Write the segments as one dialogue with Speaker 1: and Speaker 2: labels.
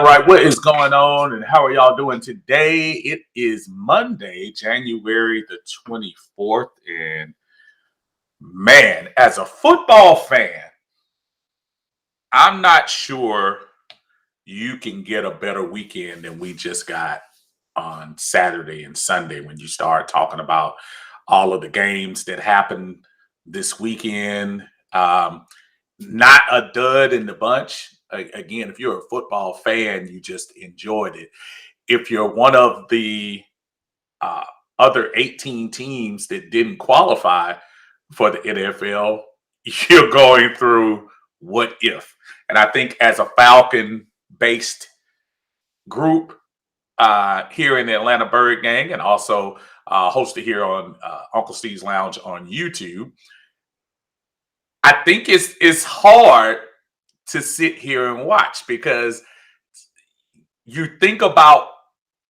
Speaker 1: All right, what is going on and how are y'all doing today? It is Monday, January the 24th. And man, as a football fan, I'm not sure you can get a better weekend than we just got on Saturday and Sunday when you start talking about all of the games that happened this weekend. Not a dud in the bunch. Again, if you're a football fan, you just enjoyed it. If you're one of the uh, other 18 teams that didn't qualify for the NFL, you're going through what if. And I think as a Falcon based group here in the Atlanta Bird Gang and also hosted here on Uncle Steve's Lounge on YouTube, I think it's hard to sit here and watch because you think about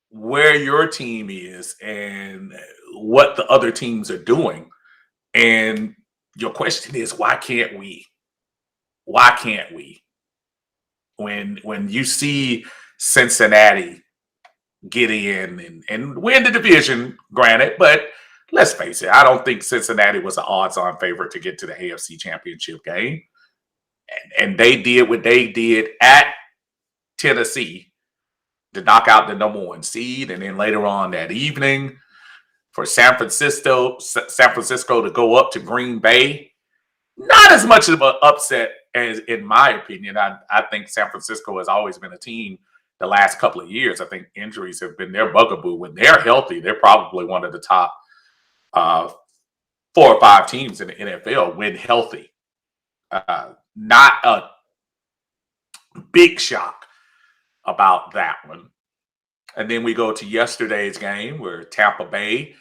Speaker 1: where your team is and what the other teams are doing. And your question is, why can't we? Why can't we? When you see Cincinnati get in and win the division, granted, but let's face it, I don't think Cincinnati was an odds-on favorite to get to the AFC Championship game. And they did what they did at Tennessee to knock out the number one seed. And then later on that evening, for San Francisco to go up to Green Bay, not as much of an upset as, in my opinion. I think San Francisco has always been a team the last couple of years. I think injuries have been their bugaboo. When they're healthy, they're probably one of the top 4 or 5 teams in the NFL when healthy. Not a big shock about that one. And then we go to yesterday's game where Tampa Bay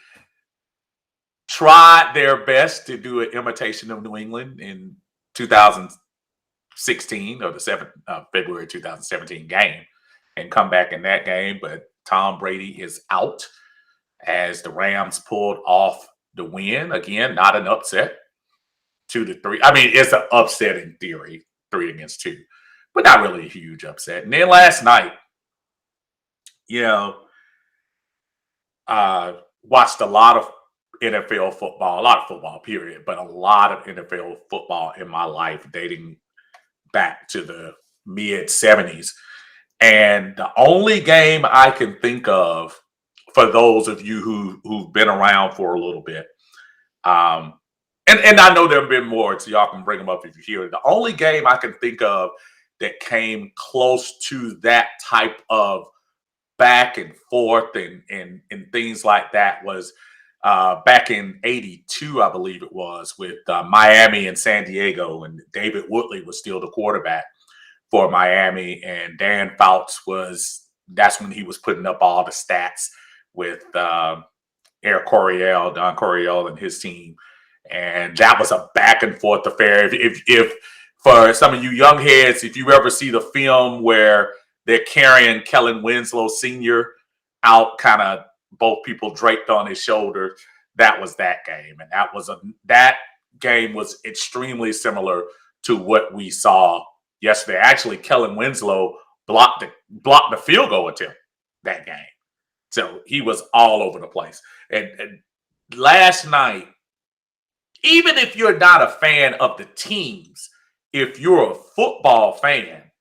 Speaker 1: tried their best to do an imitation of New England in 2016 or the February 2017 game and come back in that game. But Tom Brady is out as the Rams pulled off the win. Again, not an upset. 2-3. I mean, it's an upset in theory, 3-2, but not really a huge upset. And then last night, watched a lot of NFL football, a lot of football, period, but a lot of NFL football in my life dating back to the mid 70s. And the only game I can think of, for those of you who've been around for a little bit, and I know there have been more, so y'all can bring them up if you hear it. The only game I can think of that came close to that type of back and forth and things like that was back in '82, I believe it was, with Miami and San Diego, and David Woodley was still the quarterback for Miami, and Dan Fouts that's when he was putting up all the stats with Don Coryell and his team. And that was a back and forth affair. If for some of you young heads, if you ever see the film where they're carrying Kellen Winslow Sr. out, kind of both people draped on his shoulder, that was that game. And that game was extremely similar to what we saw yesterday. Actually, Kellen Winslow blocked the field goal attempt that game. So he was all over the place. And last night, even if you're not a fan of the teams, if you're a football fan,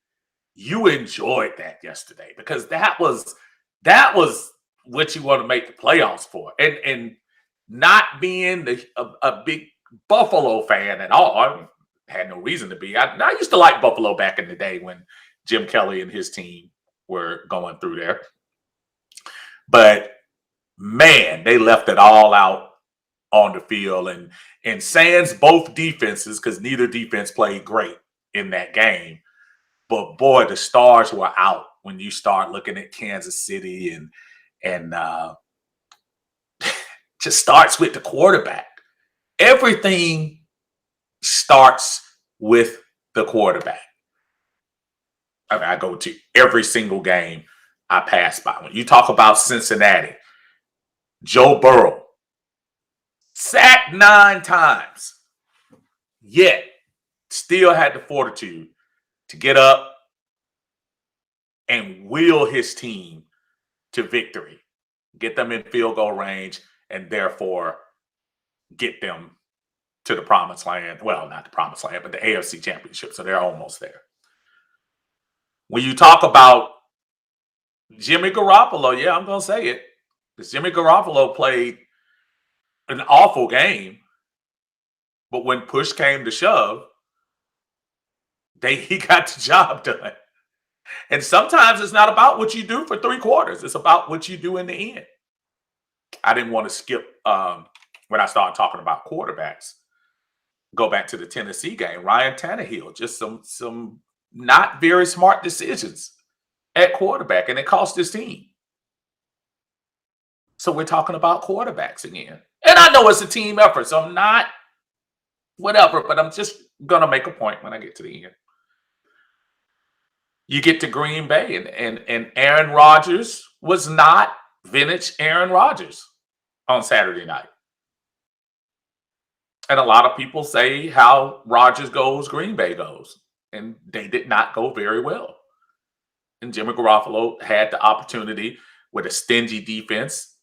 Speaker 1: you enjoyed that yesterday because that was what you want to make the playoffs for. And not being a big Buffalo fan at all, I had no reason to be. I used to like Buffalo back in the day when Jim Kelly and his team were going through there. But man, they left it all out on the field, and sans both defenses, because neither defense played great in that game. But boy, the stars were out when you start looking at Kansas City, and just starts with the quarterback. Everything starts with the quarterback. I mean, I go to every single game I pass by. When you talk about Cincinnati, Joe Burrow, sacked 9 times, yet still had the fortitude to get up and will his team to victory, get them in field goal range, and therefore get them to the promised land. Well, not the promised land, but the AFC Championship. So they're almost there. When you talk about Jimmy Garoppolo, yeah, I'm going to say it. Because Jimmy Garoppolo played an awful game. But when push came to shove, he got the job done. And sometimes it's not about what you do for 3 quarters. It's about what you do in the end. I didn't want to skip when I started talking about quarterbacks. Go back to the Tennessee game. Ryan Tannehill, just some not very smart decisions at quarterback, and it cost his team. So we're talking about quarterbacks again. And I know it's a team effort, so I'm not whatever, but I'm just going to make a point when I get to the end. You get to Green Bay, and Aaron Rodgers was not vintage Aaron Rodgers on Saturday night. And a lot of people say how Rodgers goes, Green Bay goes. And they did not go very well. And Jimmy Garoppolo had the opportunity with a stingy defense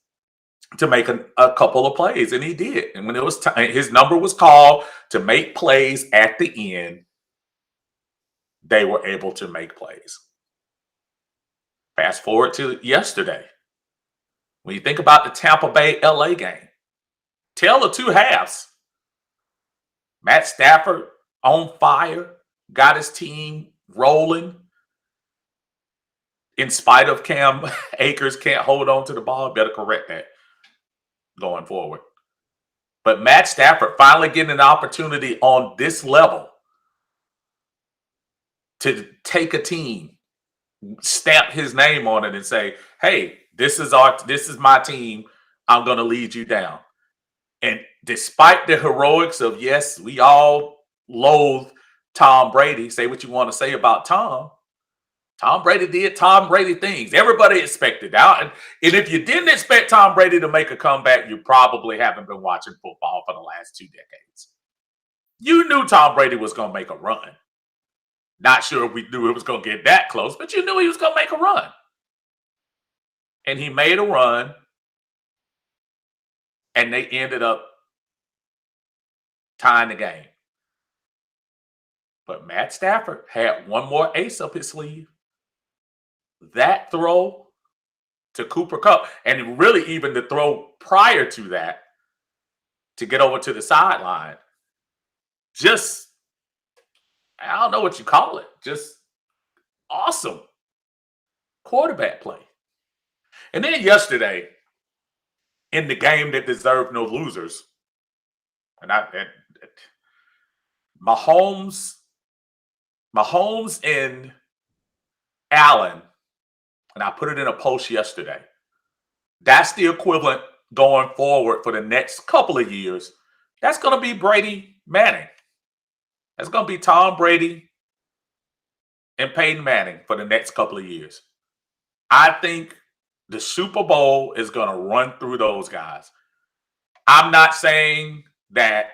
Speaker 1: to make a couple of plays, and he did. And when it was time, his number was called to make plays at the end, they were able to make plays. Fast forward to yesterday. When you think about the Tampa Bay LA game, tale of 2 halves. Matt Stafford on fire, got his team rolling. In spite of Cam Akers can't hold on to the ball, better correct that going forward. But Matt Stafford finally getting an opportunity on this level to take a team, stamp his name on it, and say, "Hey, this is my team. I'm going to lead you down." And despite the heroics of, yes, we all loathe Tom Brady. Say what you want to say about Tom. Tom Brady did Tom Brady things. Everybody expected that. And if you didn't expect Tom Brady to make a comeback, you probably haven't been watching football for the last 2 decades. You knew Tom Brady was going to make a run. Not sure if we knew it was going to get that close, but you knew he was going to make a run. And he made a run, and they ended up tying the game. But Matt Stafford had one more ace up his sleeve. That throw to Cooper Kupp, and really even the throw prior to that to get over to the sideline. Just, I don't know what you call it. Just awesome quarterback play. And then yesterday, in the game that deserved no losers, and Mahomes and Allen, and I put it in a post yesterday. That's the equivalent going forward for the next couple of years. That's going to be Brady Manning. That's going to be Tom Brady and Peyton Manning for the next couple of years. I think the Super Bowl is going to run through those guys. I'm not saying that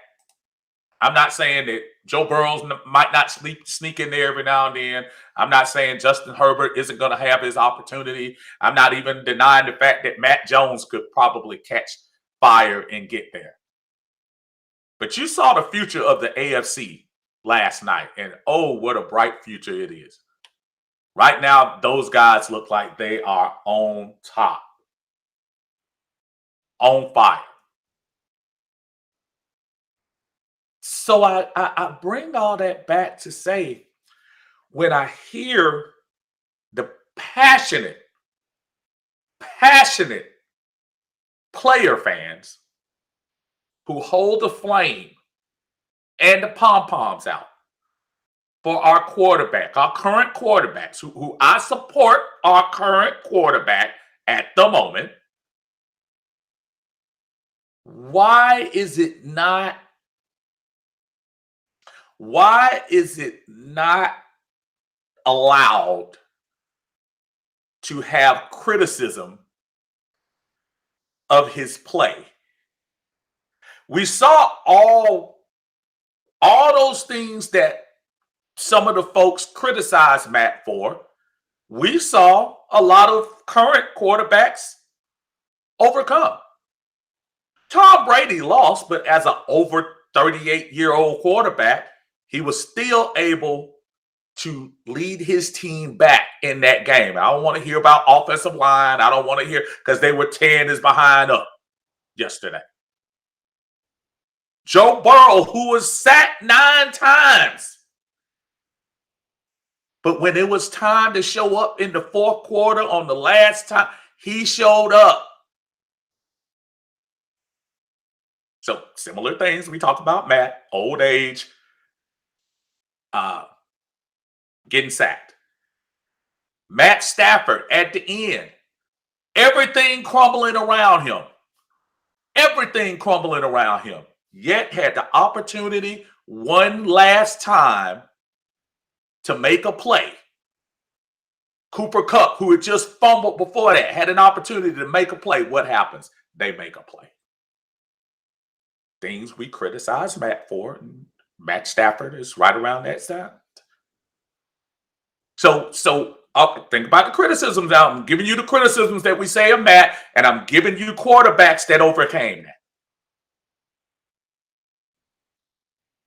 Speaker 1: Joe Burrow might not sneak in there every now and then. I'm not saying Justin Herbert isn't going to have his opportunity. I'm not even denying the fact that Matt Jones could probably catch fire and get there. But you saw the future of the AFC last night, and oh, what a bright future it is. Right now, those guys look like they are on top, on fire. So I bring all that back to say, when I hear the passionate player fans who hold the flame and the pom-poms out for our quarterback, our current quarterbacks, who I support our current quarterback at the moment, why is it not allowed to have criticism of his play? We saw all those things that some of the folks criticized Matt for we saw a lot of current quarterbacks overcome. Tom Brady lost, but as an over 38-year-old quarterback, he was still able to lead his team back in that game. I don't want to hear about offensive line. I don't want to hear because they were 10 is behind up yesterday. Joe Burrow, who was sacked 9 times. But when it was time to show up in the fourth quarter on the last time, he showed up. So similar things we talked about, Matt, old age, getting sacked. Matt Stafford at the end, everything crumbling around him. Everything crumbling around him. Yet had the opportunity one last time to make a play. Cooper Kupp, who had just fumbled before that, had an opportunity to make a play. What happens? They make a play. Things we criticize Matt for. Matt Stafford is right around that side. So think about the criticisms. I'm giving you the criticisms that we say of Matt, and I'm giving you quarterbacks that overcame that.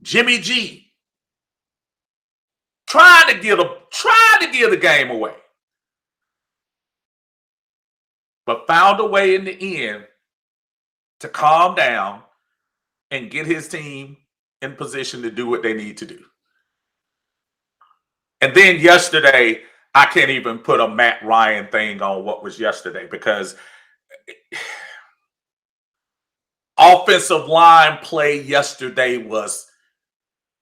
Speaker 1: Jimmy G trying to give the game away, but found a way in the end to calm down and get his team in position to do what they need to do. And then yesterday, I can't even put a Matt Ryan thing on what was yesterday because offensive line play yesterday was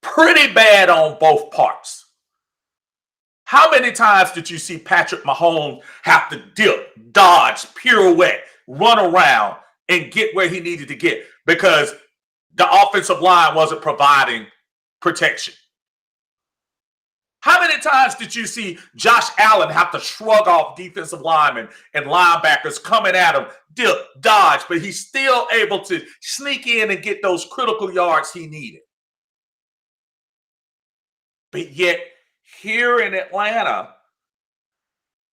Speaker 1: pretty bad on both parts. How many times did you see Patrick Mahomes have to dip, dodge, pirouette, run around, and get where he needed to get because the offensive line wasn't providing protection? How many times did you see Josh Allen have to shrug off defensive linemen and linebackers coming at him, dip, dodge, but he's still able to sneak in and get those critical yards he needed? But yet, here in Atlanta,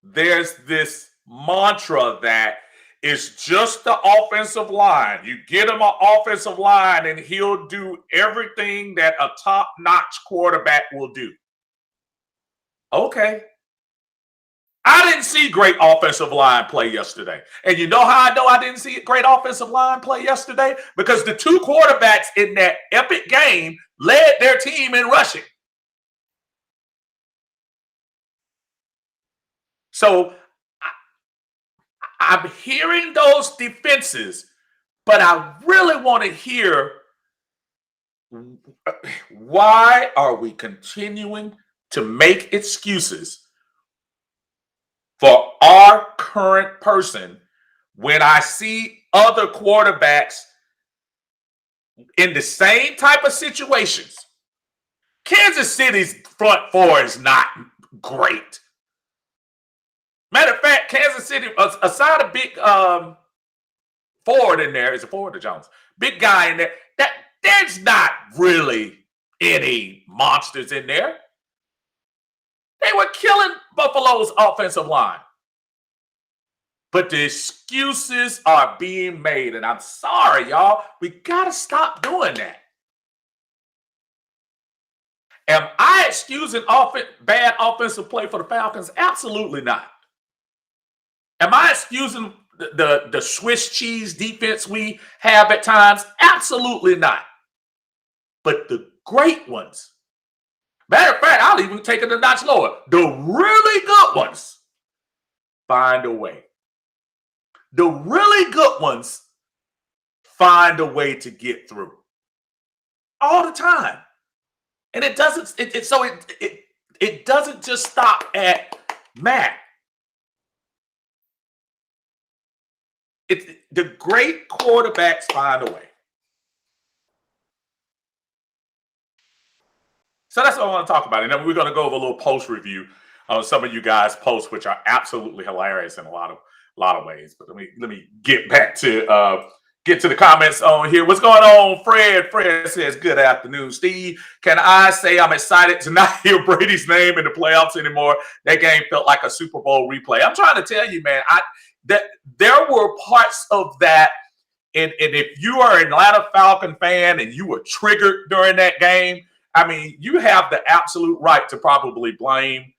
Speaker 1: there's this mantra that it's just the offensive line. You get him an offensive line and he'll do everything that a top-notch quarterback will do. Okay. I didn't see great offensive line play yesterday. And you know how I know I didn't see great offensive line play yesterday? Because the two quarterbacks in that epic game led their team in rushing. So I'm hearing those defenses, but I really want to hear why are we continuing to make excuses for our current person when I see other quarterbacks in the same type of situations. Kansas City's front four is not great. Matter of fact, Kansas City, aside a big Ford in there, is it Ford or Jones? Big guy in there. There's not really any monsters in there. They were killing Buffalo's offensive line. But the excuses are being made. And I'm sorry, y'all. We got to stop doing that. Am I excusing bad offensive play for the Falcons? Absolutely not. Am I excusing the Swiss cheese defense we have at times? Absolutely not. But the great ones, matter of fact, I'll even take it a notch lower. The really good ones find a way. The really good ones find a way to get through all the time. And it doesn't. It doesn't just stop at Matt. The great quarterbacks find a way. So that's what I want to talk about. And then we're going to go over a little post review on some of you guys' posts, which are absolutely hilarious in a lot of ways. But let me get back to get to the comments on here. What's going on, Fred? Fred says, good afternoon, Steve. Can I say I'm excited to not hear Brady's name in the playoffs anymore? That game felt like a Super Bowl replay. I'm trying to tell you, man, that there were parts of that. And if you are an Atlanta Falcon fan and you were triggered during that game, I mean, you have the absolute right to probably blame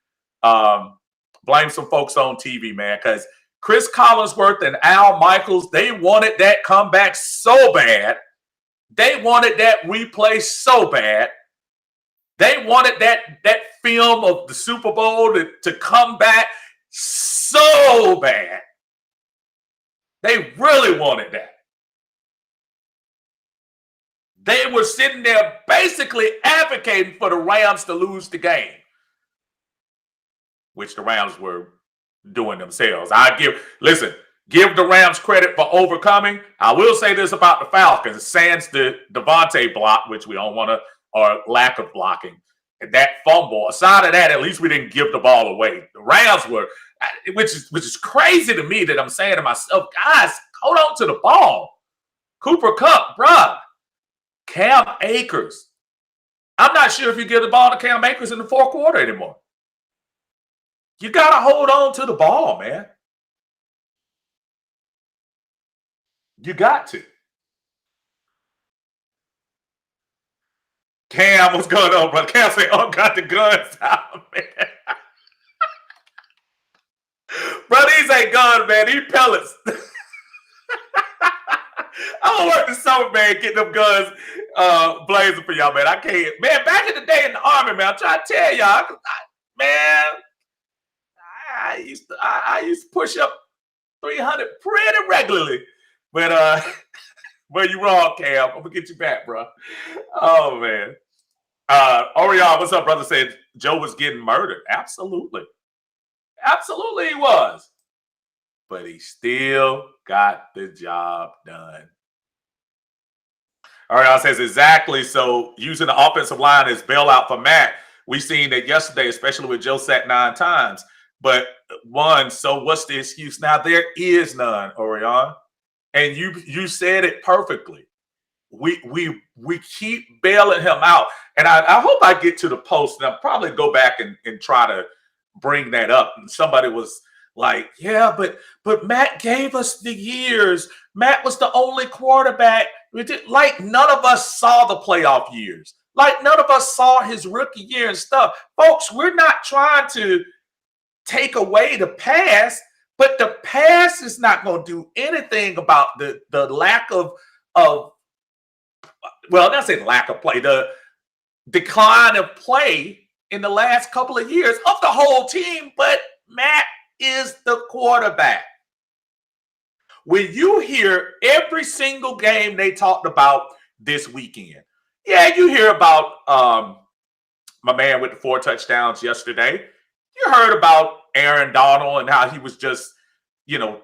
Speaker 1: some folks on TV, man, because Chris Collinsworth and Al Michaels, they wanted that comeback so bad. They wanted that replay so bad. They wanted that film of the Super Bowl to come back so bad. They really wanted that. They were sitting there basically advocating for the Rams to lose the game, which the Rams were doing themselves. Give the Rams credit for overcoming. I will say this about the Falcons, sans the Devontae block, which we don't want to, or lack of blocking, and that fumble. Aside of that, at least we didn't give the ball away. The Rams were, which is crazy to me that I'm saying to myself, guys, hold on to the ball. Cooper Kupp, bruh. Cam Akers. I'm not sure if you give the ball to Cam Akers in the fourth quarter anymore. You got to hold on to the ball, man. You got to. Cam, what's going on, brother? Cam say, oh, got the guns out, man. Bro, these ain't guns, man. These pellets. I'm gonna work the summer, man, getting them guns blazing for y'all, man. I can't. Man, back in the day in the Army, man, I'm trying to tell y'all, man, I used to push up 300 pretty regularly. But you wrong, Cam. I'm gonna get you back, bro. Oh, man. Orion, what's up, brother? Said Joe was getting murdered. Absolutely. Absolutely he was. But he still got the job done. Ariel says, exactly. So using the offensive line as bailout for Matt. We seen that yesterday, especially with Joe sacked 9 times. But so what's the excuse? Now, there is none, Orion. And you said it perfectly. We keep bailing him out. And I hope I get to the post, and I'll probably go back and try to bring that up. And somebody was like, yeah, but Matt gave us the years. Matt was the only quarterback. Like, none of us saw the playoff years. Like, none of us saw his rookie year and stuff. Folks, we're not trying to take away the past, but the past is not going to do anything about the lack of well, not saying lack of play, the decline of play in the last couple of years of the whole team, but Matt is the quarterback. When you hear every single game they talked about this weekend, yeah, you hear about my man with the 4 touchdowns yesterday. You heard about Aaron Donald and how he was just,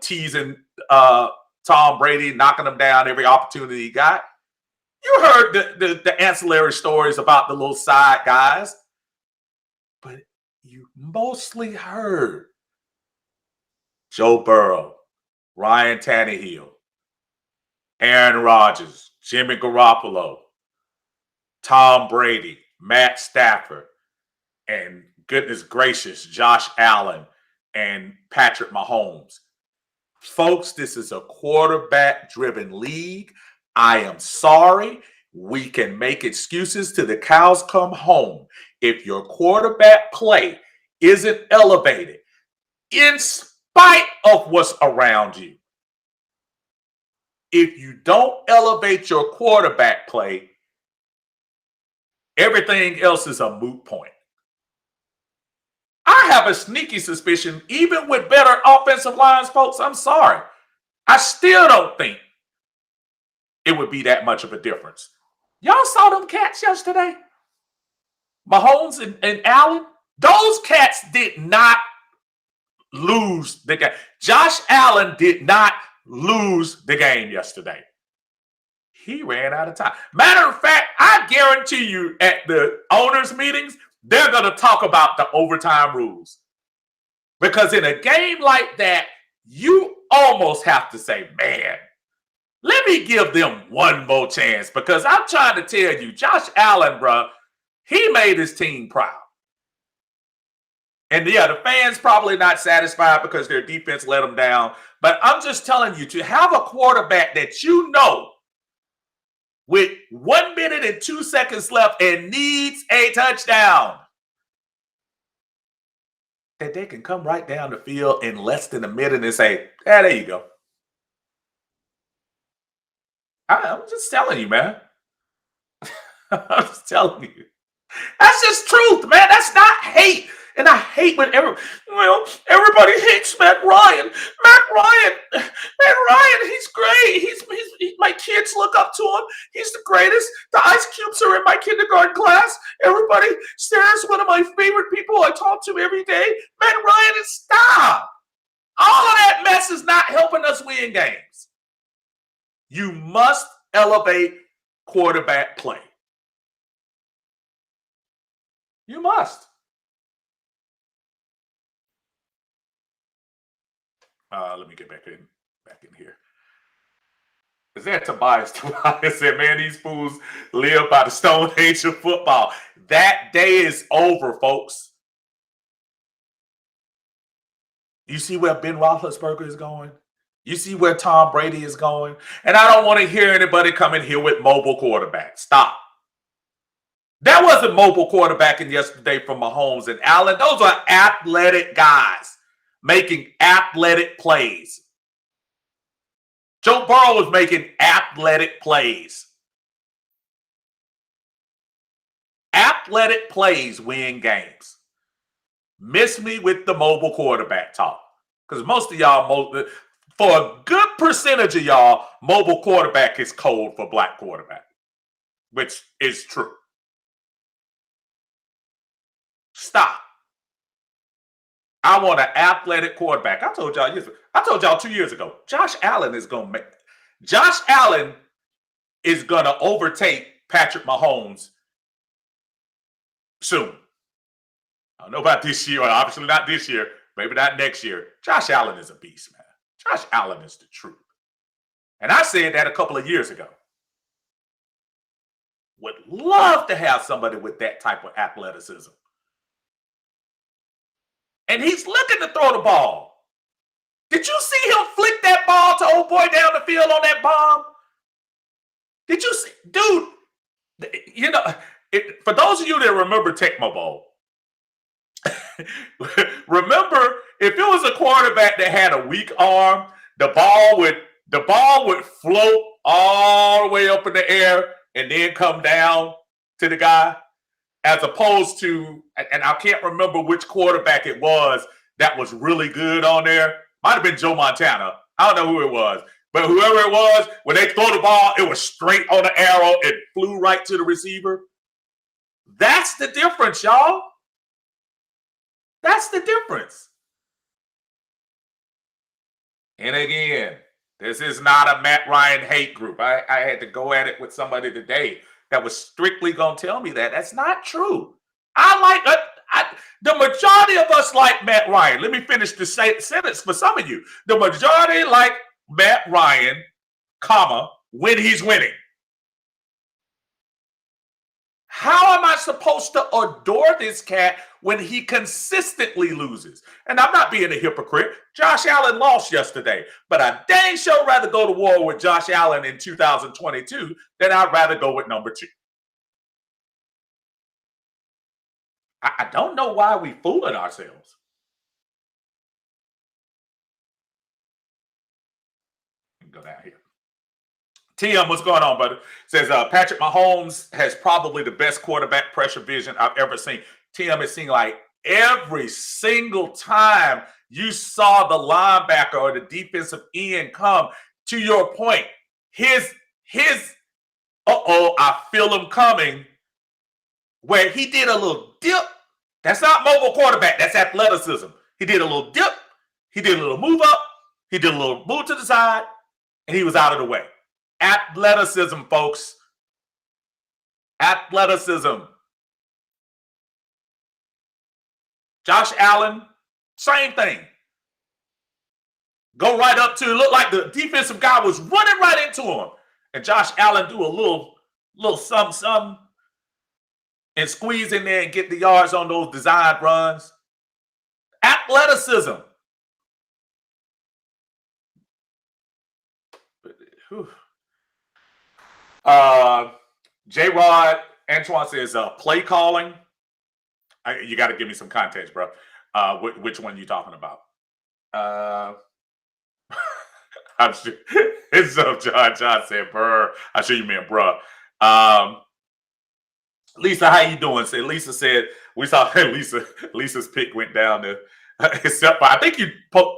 Speaker 1: teasing Tom Brady, knocking him down every opportunity he got. You heard the ancillary stories about the little side guys, but you mostly heard Joe Burrow, Ryan Tannehill, Aaron Rodgers, Jimmy Garoppolo, Tom Brady, Matt Stafford, and goodness gracious, Josh Allen and Patrick Mahomes. Folks, this is a quarterback-driven league. I am sorry. We can make excuses till the cows come home. If your quarterback play isn't elevated, in spite of what's around you, if you don't elevate your quarterback play, everything else is a moot point. I have a sneaky suspicion, even with better offensive lines, folks, I'm sorry, I still don't think it would be that much of a difference. Y'all saw them cats yesterday? Mahomes and Allen? Those cats did not lose the game. Josh Allen did not lose the game yesterday. He ran out of time. Matter of fact, I guarantee you at the owners' meetings, they're going to talk about the overtime rules. Because in a game like that, you almost have to say, man, Let me give them one more chance because I'm trying to tell you, Josh Allen, bro, he made his team proud. And yeah, the fans probably not satisfied because their defense let them down. But I'm just telling you, to have a quarterback that you know with 1 minute and 2 seconds left and needs a touchdown, that they can come right down the field in less than a minute and say, yeah, there you go. I'm just telling you, man. I'm just telling you. That's just truth, man. That's not hate. And I hate when everybody hates Matt Ryan. Matt Ryan, he's great. My kids look up to him. He's the greatest. The ice cubes are in my kindergarten class. Everybody stares. One of my favorite people I talk to every day. Matt Ryan, and stop. All of that mess is not helping us win games. You must elevate quarterback play. You must. Let me get back in here. Is that Tobias? Tobias said, man, these fools live by the stone age of football. That day is over, folks. You see where Ben Roethlisberger is going? You see where Tom Brady is going? And I don't want to hear anybody come in here with mobile quarterbacks. Stop. That wasn't mobile quarterbacking yesterday from Mahomes and Allen. Those are athletic guys making athletic plays. Joe Burrow was making athletic plays. Athletic plays win games. Miss me with the mobile quarterback talk. Because most of y'all, for a good percentage of y'all, mobile quarterback is code for black quarterback, which is true. Stop. I want an athletic quarterback. I told y'all 2 years ago, Josh Allen is going to overtake Patrick Mahomes soon. I don't know about this year, obviously not this year, maybe not next year. Josh Allen is a beast, man. Josh Allen is the truth. And I said that a couple of years ago. Would love to have somebody with that type of athleticism. And he's looking to throw the ball. Did you see him flick that ball to old boy down the field on that bomb? Did you see? Dude, for those of you that remember Tecmo Bowl, remember, if it was a quarterback that had a weak arm, the ball would float all the way up in the air and then come down to the guy, as opposed to, and I can't remember which quarterback it was that was really good on there. Might have been Joe Montana. I don't know who it was. But whoever it was, when they throw the ball, it was straight on the arrow. It flew right to the receiver. That's the difference, y'all. That's the difference. And again, this is not a Matt Ryan hate group. I had to go at it with somebody today that was strictly going to tell me that. That's not true. The majority of us like Matt Ryan. Let me finish the sentence for some of you. The majority like Matt Ryan, when he's winning. How am I supposed to adore this cat when he consistently loses? And I'm not being a hypocrite. Josh Allen lost yesterday, but I dang sure rather go to war with Josh Allen in 2022 than I'd rather go with number 2. I don't know why we fooling ourselves. Go down here. TM, what's going on, brother? Says Patrick Mahomes has probably the best quarterback pressure vision I've ever seen. TM, it seemed like every single time you saw the linebacker or the defensive end come, to your point, his I feel him coming, where he did a little dip. That's not mobile quarterback. That's athleticism. He did a little dip. He did a little move up. He did a little move to the side, and he was out of the way. Athleticism, folks. Athleticism. Josh Allen, same thing. go right up to it. Looked like the defensive guy was running right into him. And Josh Allen do a little something and squeeze in there and get the yards on those designed runs. Athleticism. J-Rod Antoine says play calling. You got to give me some context, bro. Which one are you talking about? I'm sure. It's up, John. John said, "Brr." I'm sure you meant, bruh. Lisa, how you doing? Lisa said we saw Lisa's pick went down to except I think you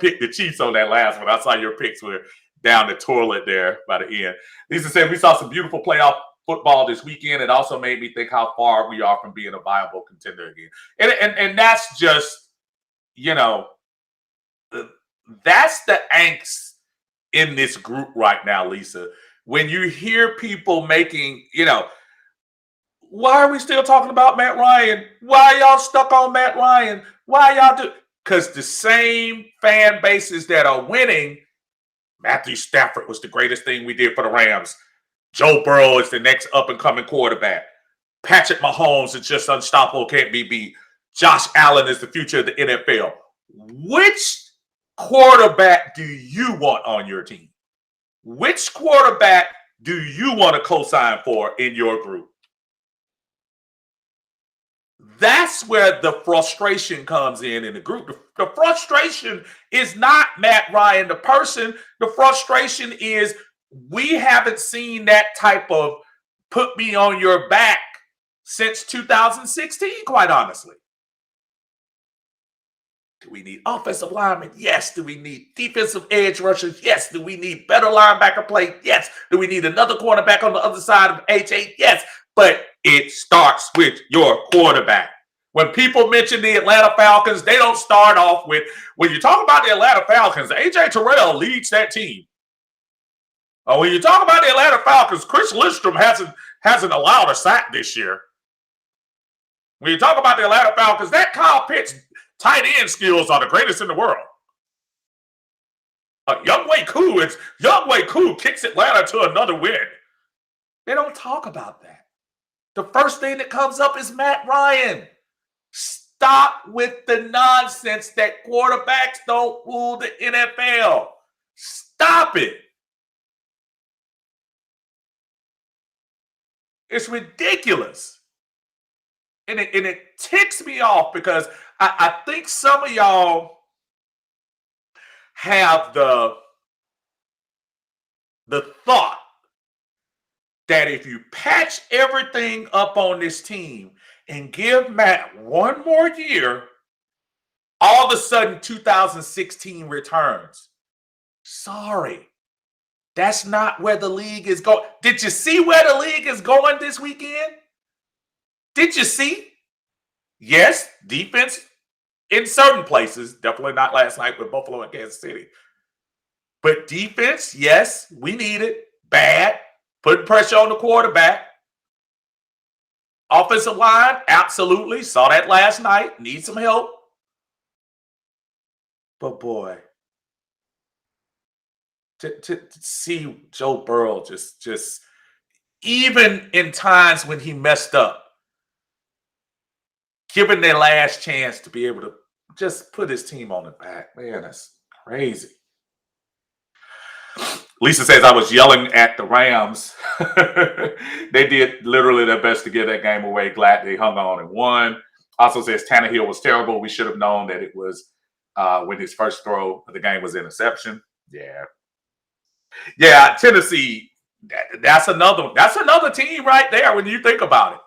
Speaker 1: picked the Chiefs on that last one. I saw your picks were down the toilet there by the end. Lisa said we saw some beautiful playoff football this weekend. It also made me think how far we are from being a viable contender again. And that's just, that's the angst in this group right now, Lisa. When you hear people making, why are we still talking about Matt Ryan? Why y'all stuck on Matt Ryan? Why y'all do? Because the same fan bases that are winning, Matthew Stafford was the greatest thing we did for the Rams. Joe Burrow is the next up-and-coming quarterback. Patrick Mahomes is just unstoppable, can't be beat. Josh Allen is the future of the NFL. Which quarterback do you want on your team? Which quarterback do you want to co-sign for in your group? That's where the frustration comes in the group. The frustration is not Matt Ryan, the person. The frustration is we haven't seen that type of put me on your back since 2016, quite honestly. Do we need offensive linemen? Yes. Do we need defensive edge rushers? Yes. Do we need better linebacker play? Yes. Do we need another cornerback on the other side of H8? Yes. But it starts with your quarterback. When people mention the Atlanta Falcons, they don't start off with, when you talk about the Atlanta Falcons, AJ Terrell leads that team. When you talk about the Atlanta Falcons, Chris Lindstrom hasn't allowed a sack this year. When you talk about the Atlanta Falcons, that Kyle Pitts tight end skills are the greatest in the world. Younghoe Koo kicks Atlanta to another win. They don't talk about that. The first thing that comes up is Matt Ryan. Stop with the nonsense that quarterbacks don't rule the NFL. Stop it. It's ridiculous. And it ticks me off because I think some of y'all have the thought that if you patch everything up on this team and give Matt one more year, all of a sudden 2016 returns. Sorry. That's not where the league is going. Did you see where the league is going this weekend? Did you see? Yes, defense in certain places, definitely not last night with Buffalo and Kansas City. But defense, yes, we need it. Bad. Putting pressure on the quarterback. Offensive line, absolutely. Saw that last night. Need some help. But boy, to see Joe Burrow just even in times when he messed up, given their last chance to be able to just put his team on the back. Man, that's crazy. Lisa says, I was yelling at the Rams. They did literally their best to give that game away. Glad they hung on and won. Also says, Tannehill was terrible. We should have known that it was when his first throw of the game was interception. Yeah, Tennessee, that's another team right there when you think about it.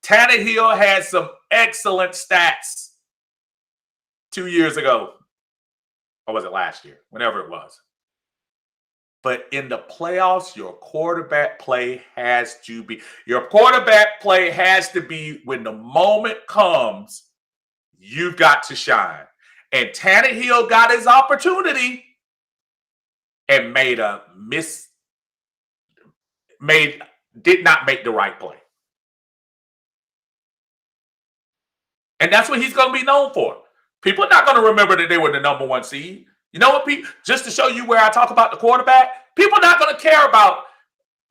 Speaker 1: Tannehill had some excellent stats 2 years ago. Or was it last year? Whenever it was. But in the playoffs, your quarterback play has to be when the moment comes, you've got to shine. And Tannehill got his opportunity and did not make the right play. And that's what he's going to be known for. People are not going to remember that they were the number one seed. You know what, people? Just to show you where I talk about the quarterback, people are not going to care about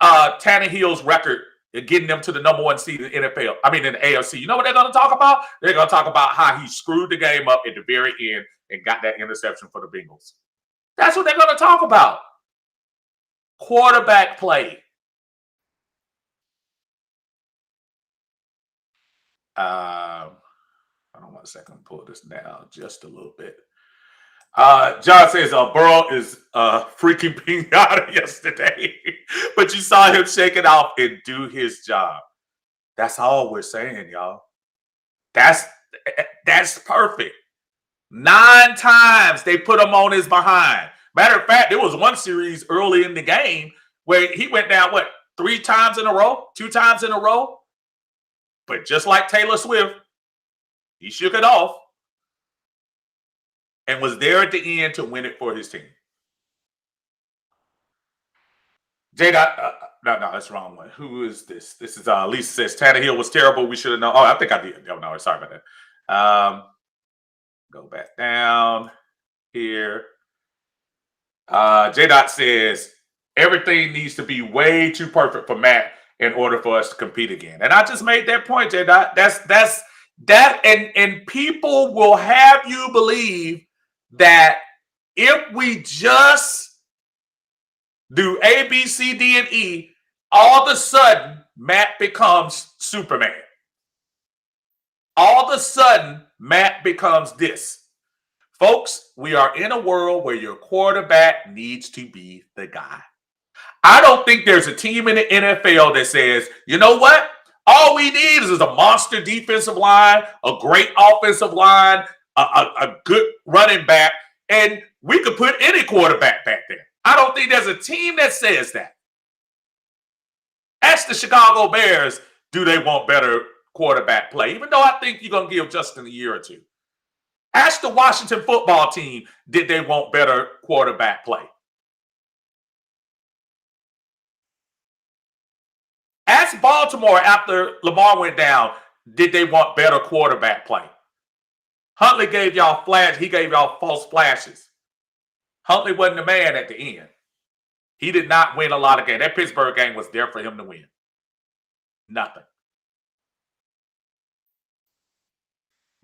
Speaker 1: Tannehill's record and getting them to the number one seed in the NFL. I mean, in the AFC. You know what they're going to talk about? They're going to talk about how he screwed the game up at the very end and got that interception for the Bengals. That's what they're going to talk about. Quarterback play. Hold on 1 second. Pull this down just a little bit. John says Burrow is freaking pinata yesterday, but you saw him shake it off and do his job. That's all we're saying, y'all. That's perfect. 9 times they put him on his behind. Matter of fact, there was one series early in the game where he went down, 3 times in a row, 2 times in a row? But just like Taylor Swift, he shook it off and was there at the end to win it for his team. No, that's the wrong one. Who is this? This is Lisa says Tannehill was terrible. We should have known. Oh, I think I did. No, sorry about that. Go back down here. J. says everything needs to be way too perfect for Matt in order for us to compete again. And I just made that point, J. That's that, and people will have you believe that if we just do A, B, C, D, and E, all of a sudden Matt becomes Superman. All of a sudden Matt becomes this. Folks, we are in a world where your quarterback needs to be the guy. I don't think there's a team in the NFL that says, you know what? All we need is a monster defensive line, a great offensive line, a good running back, and we could put any quarterback back there. I don't think there's a team that says that. Ask the Chicago Bears, do they want better quarterback play? Even though I think you're going to give Justin a year or two. Ask the Washington football team, did they want better quarterback play? Ask Baltimore after Lamar went down, did they want better quarterback play? Huntley gave y'all flash. He gave y'all false flashes. Huntley wasn't the man at the end. He did not win a lot of games. That Pittsburgh game was there for him to win. Nothing.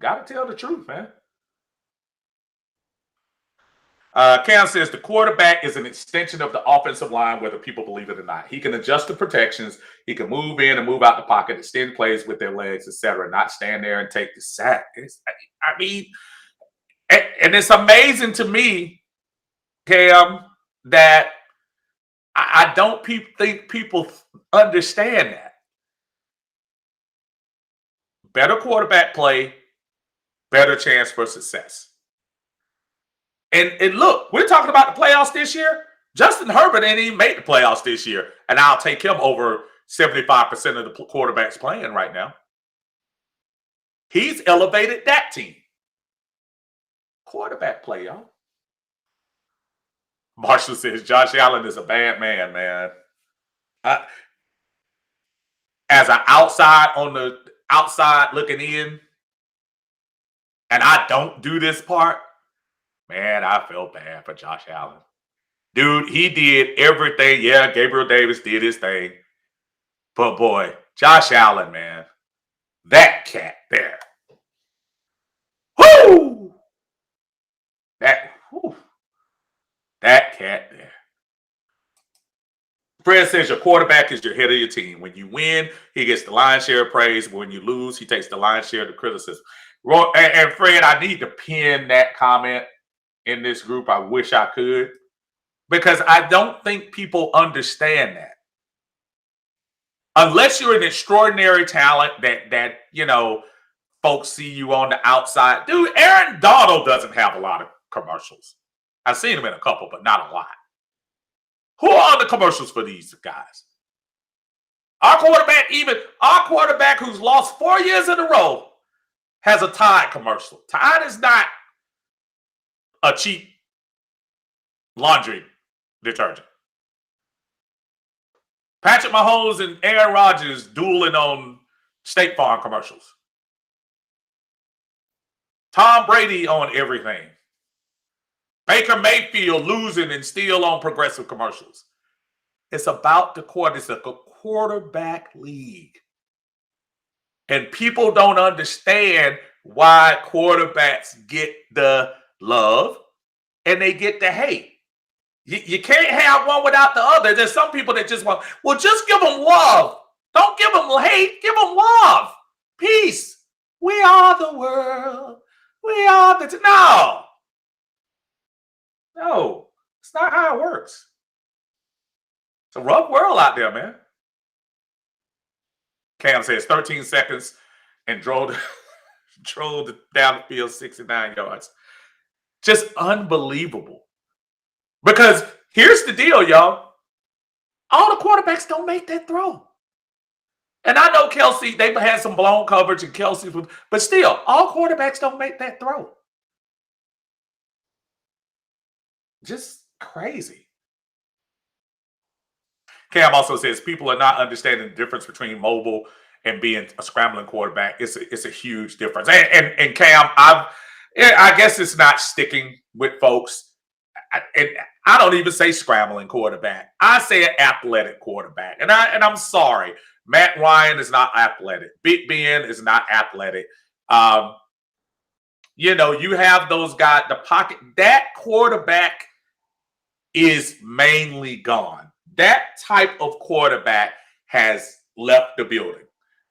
Speaker 1: Got to tell the truth, man. Cam says the quarterback is an extension of the offensive line, whether people believe it or not. He can adjust the protections. He can move in and move out the pocket, extend plays with their legs, etc. Not stand there and take the sack. And it's amazing to me, Cam, that I don't think people understand that. Better quarterback play, better chance for success. And look, we're talking about the playoffs this year. Justin Herbert ain't even made the playoffs this year. And I'll take him over 75% of the quarterbacks playing right now. He's elevated that team. Quarterback play, y'all. Marshall says Josh Allen is a bad man. As an outside on the outside looking in, and I don't do this part, man, I feel bad for Josh Allen. Dude, he did everything. Yeah, Gabriel Davis did his thing. But boy, Josh Allen, man, that cat there. Whoo! That cat there. Fred says your quarterback is your head of your team. When you win, he gets the lion's share of praise. When you lose, he takes the lion's share of the criticism. And Fred, I need to pin that comment in this group. I wish I could, because I don't think people understand that. Unless you're an extraordinary talent that you know, folks see you on the outside. Dude, Aaron Donald doesn't have a lot of commercials. I've seen him in a couple, but not a lot. Who are on the commercials for these guys? Our quarterback who's lost 4 years in a row has a Tide commercial. Tide is not a cheap laundry detergent. Patrick Mahomes and Aaron Rodgers dueling on State Farm commercials. Tom Brady on everything. Baker Mayfield losing and still on Progressive commercials. It's about the quarter. It's a quarterback league. And people don't understand why quarterbacks get the love and they get the hate. You can't have one without the other. There's some people that just want, well, just give them love. Don't give them hate. Give them love. Peace. We are the world. We are the... No, it's not how it works. It's a rough world out there, man. Cam says 13 seconds and drove down the field 69 yards. Just unbelievable. Because here's the deal, y'all. All the quarterbacks don't make that throw. And I know Kelsey, they've had some blown coverage and Kelsey, but still, all quarterbacks don't make that throw. Just crazy. Cam also says people are not understanding the difference between mobile and being a scrambling quarterback. It's a huge difference. And Cam, I guess it's not sticking with folks. I don't even say scrambling quarterback. I say an athletic quarterback. And I'm sorry, Matt Ryan is not athletic. Big Ben is not athletic. You have those guys, the pocket. That quarterback is mainly gone. That type of quarterback has left the building.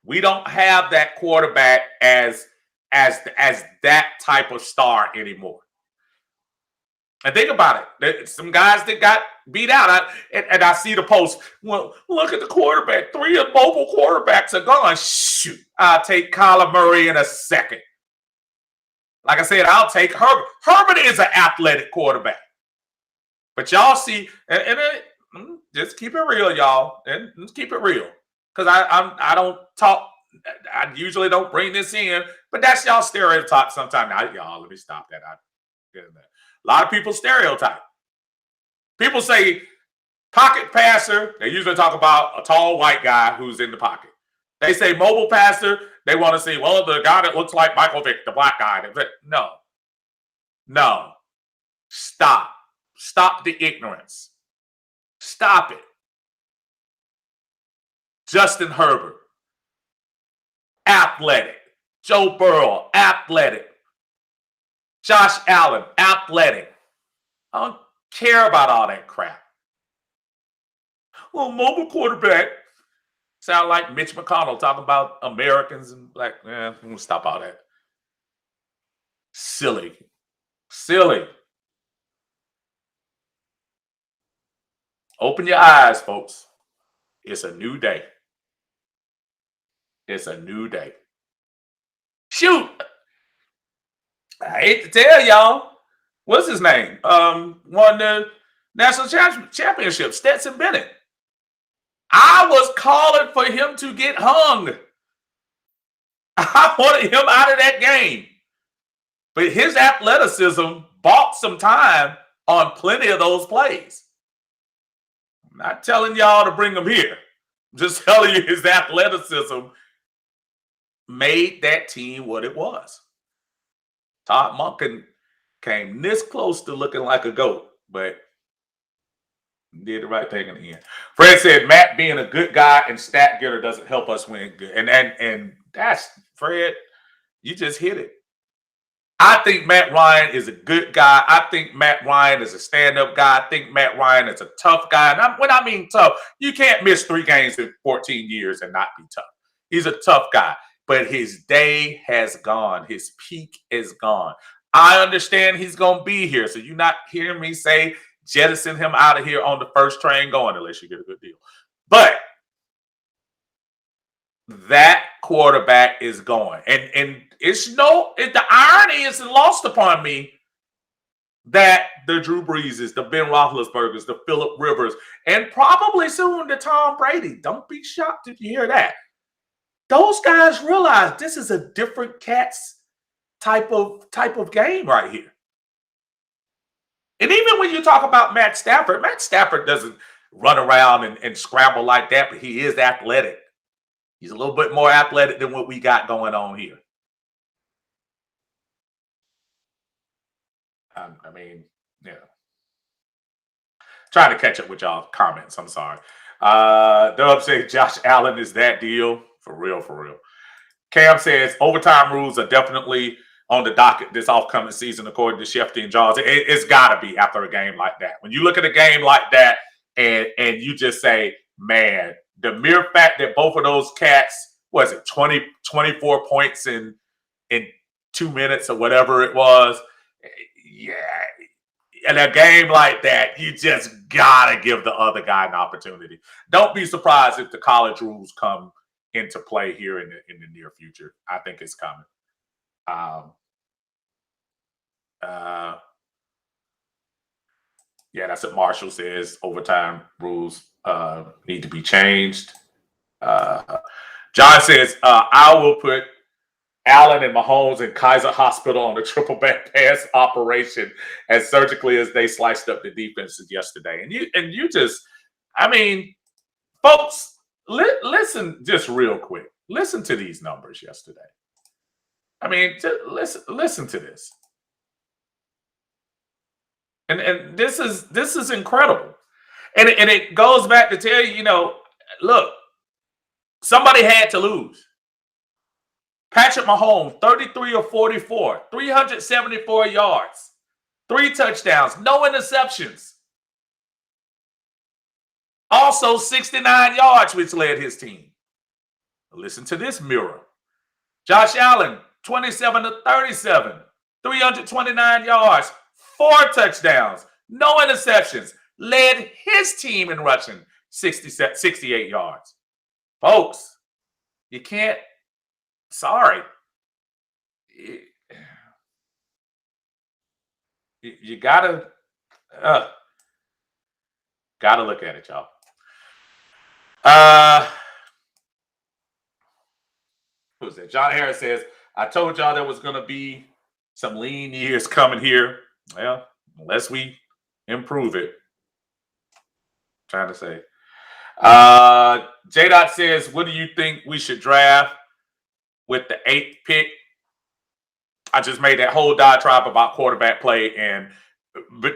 Speaker 1: We don't have that quarterback as that type of star anymore. And think about it. Some guys that got beat out. And I see the post. Well, look at the quarterback. 3 of mobile quarterbacks are gone. Shoot. I'll take Kyler Murray in a second. Like I said, I'll take Herbert. Herbert is an athletic quarterback. But y'all see, and just keep it real, y'all. And just keep it real. Because I don't talk, I usually don't bring this in, but that's y'all stereotype sometimes. Now, y'all, let me stop that. A lot of people stereotype. People say pocket passer, they usually talk about a tall white guy who's in the pocket. They say mobile passer, they want to say, well, the guy that looks like Michael Vick, the black guy. No. Stop. Stop the ignorance. Stop it. Justin Herbert, athletic. Joe Burrow, athletic. Josh Allen, athletic. I don't care about all that crap. Well, mobile quarterback sound like Mitch McConnell talking about Americans and black. I'm gonna stop all that. Silly. Open your eyes, folks. It's a new day. It's a new day. Shoot. I hate to tell y'all. What's his name? Won the national championship, Stetson Bennett. I was calling for him to get hung. I wanted him out of that game. But his athleticism bought some time on plenty of those plays. I'm not telling y'all to bring him here. I'm just telling you his athleticism made that team what it was. Todd Monken came this close to looking like a GOAT, but did the right thing in the end. Fred said, Matt being a good guy and stat getter doesn't help us win good. And that's, Fred, you just hit it. I think Matt Ryan is a good guy. I think Matt Ryan is a stand-up guy. I think Matt Ryan is a tough guy. And when I mean tough, you can't miss 3 games in 14 years and not be tough. He's a tough guy. But his day has gone. His peak is gone. I understand he's going to be here. So you're not hearing me say jettison him out of here on the first train going unless you get a good deal. But that quarterback is going. And the irony isn't lost upon me that the Drew Breeses, the Ben Roethlisbergers, the Phillip Rivers, and probably soon the Tom Brady. Don't be shocked if you hear that. Those guys realize this is a different cat's type of game right here. And even when you talk about Matt Stafford doesn't run around and scramble like that, but he is athletic. He's a little bit more athletic than what we got going on here. I mean, Yeah. Trying to catch up with y'all comments. I'm sorry. Dub says Josh Allen is that deal. For real, for real. Cam says overtime rules are definitely on the docket this off-coming season, according to Shefty and Jaws. It's got to be after a game like that. When you look at a game like that and you just say, man, the mere fact that both of those cats, was it 24 points in 2 minutes or whatever it was, yeah. In a game like that, you just got to give the other guy an opportunity. Don't be surprised if the college rules come into play here in the near future. I think it's coming. Yeah, that's what Marshall says. Overtime rules need to be changed. John says, I will put Allen and Mahomes in Kaiser Hospital on the triple back pass operation as surgically as they sliced up the defenses yesterday. And you just, I mean, folks, listen just real quick. Listen to these numbers yesterday. I mean, listen to this. And this is incredible. And it goes back to tell you, look, somebody had to lose. Patrick Mahomes, 33 of 44, 374 yards, 3 touchdowns, no interceptions. Also 69 yards, which led his team. Listen to this mirror. Josh Allen, 27 of 37, 329 yards, 4 touchdowns, no interceptions, led his team in rushing 68 yards. Folks, you can't. Sorry. You gotta look at it, y'all. Who's that? John Harris says, I told y'all there was gonna be some lean years coming here. Well, unless we improve it. I'm trying to say. J Dot says, what do you think we should draft with the 8th pick? I just made that whole diatribe about quarterback play, and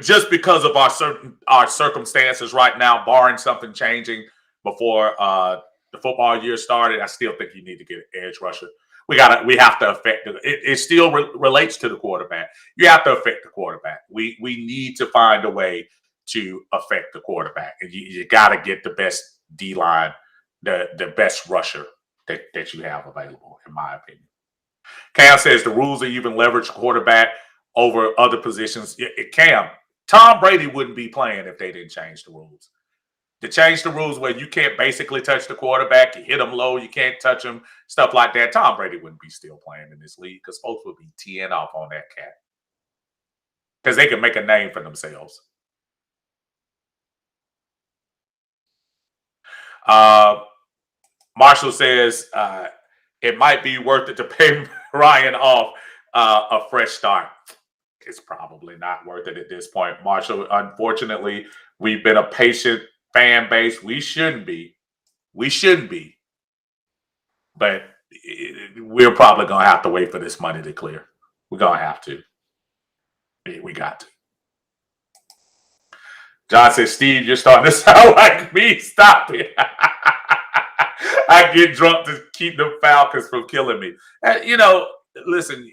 Speaker 1: just because of our circumstances right now, barring something changing before the football year started, I still think you need to get an edge rusher. We have to affect it. It still relates to the quarterback. You have to affect the quarterback. We need to find a way to affect the quarterback, and you got to get the best D line, the best rusher that you have available, in my opinion. Cam says the rules are even leverage quarterback over other positions. Cam, Tom Brady wouldn't be playing if they didn't change the rules. To change the rules where you can't basically touch the quarterback, you hit him low, you can't touch him, stuff like that. Tom Brady wouldn't be still playing in this league because folks would be teeing off on that cat. Because they can make a name for themselves. Marshall says it might be worth it to pay Ryan off a fresh start. It's probably not worth it at this point, Marshall. Unfortunately, we've been a patient fan base. We shouldn't be. But we're probably going to have to wait for this money to clear. We're going to have to. We got to. John says, Steve, you're starting to sound like me. Stop it. I get drunk to keep the Falcons from killing me. Listen,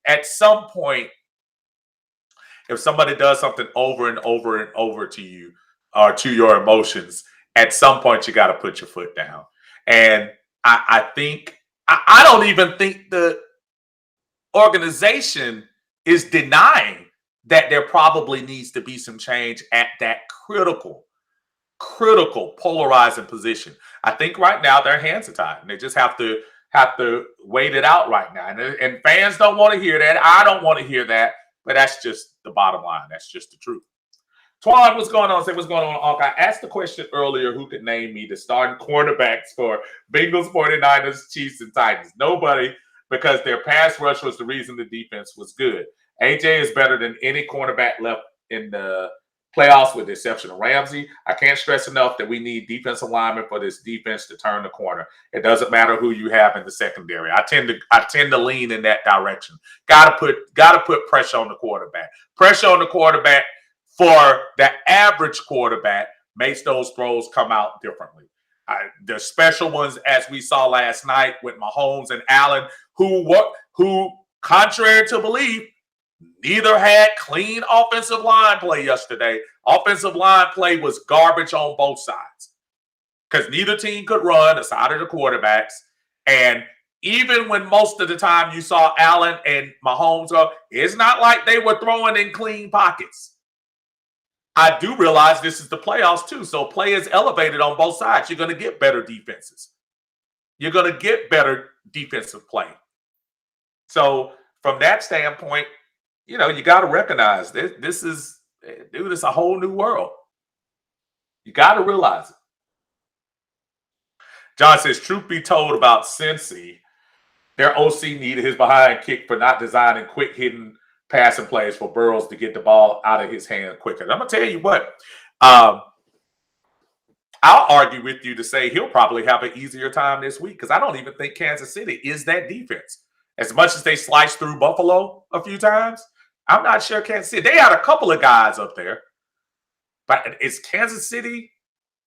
Speaker 1: at some point, if somebody does something over and over and over to you or to your emotions, at some point you got to put your foot down. And I think, I don't even think the organization is denying that there probably needs to be some change at that critical polarizing position. I think right now their hands are tied and they just have to wait it out right now. And fans don't want to hear that. I don't want to hear that, but that's just the bottom line. That's just the truth. Twan, what's going on? Say what's going on. I asked the question earlier, who could name me the starting cornerbacks for Bengals, 49ers, Chiefs, and Titans? Nobody, because their pass rush was the reason the defense was good. AJ is better than any cornerback left in the playoffs with the exception of Ramsey. I can't stress enough that we need defensive linemen for this defense to turn the corner. It doesn't matter who you have in the secondary. I tend to lean in that direction. Gotta put pressure on the quarterback. Pressure on the quarterback for the average quarterback makes those throws come out differently. The special ones, as we saw last night with Mahomes and Allen, who, contrary to belief, neither had clean offensive line play yesterday. Offensive line play was garbage on both sides because neither team could run aside of the quarterbacks. And even when most of the time you saw Allen and Mahomes, it's not like they were throwing in clean pockets. I do realize this is the playoffs too, so play is elevated on both sides. You're going to get better defenses. You're going to get better defensive play. So from that standpoint, you got to recognize this is, dude, it's a whole new world. You got to realize it. John says, truth be told about Cincy, their OC needed his behind kick for not designing quick hitting passing plays for Burrows to get the ball out of his hand quicker. And I'm going to tell you what, I'll argue with you to say he'll probably have an easier time this week because I don't even think Kansas City is that defense. As much as they sliced through Buffalo a few times, I'm not sure Kansas City. They had a couple of guys up there. But is Kansas City,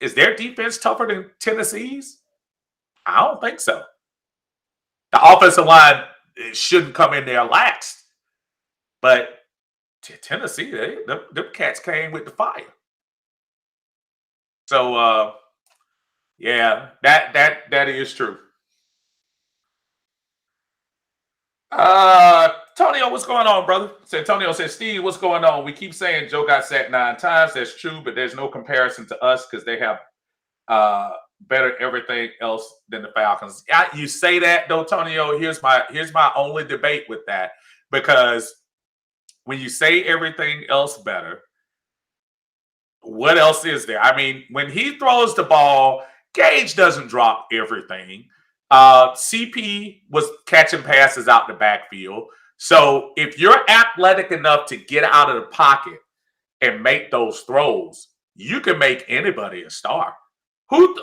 Speaker 1: is their defense tougher than Tennessee's? I don't think so. The offensive line shouldn't come in there laxed. But Tennessee, them cats came with the fire. So, yeah, that is true. Tonio, what's going on, brother? Antonio says, Steve, what's going on? We keep saying Joe got sacked 9 times. That's true, but there's no comparison to us because they have better everything else than the Falcons. You say that though, Tonio. Here's my only debate with that, because when you say everything else better, what else is there? I mean, when he throws the ball, Gage doesn't drop everything. CP was catching passes out the backfield. So if you're athletic enough to get out of the pocket and make those throws, you can make anybody a star. Who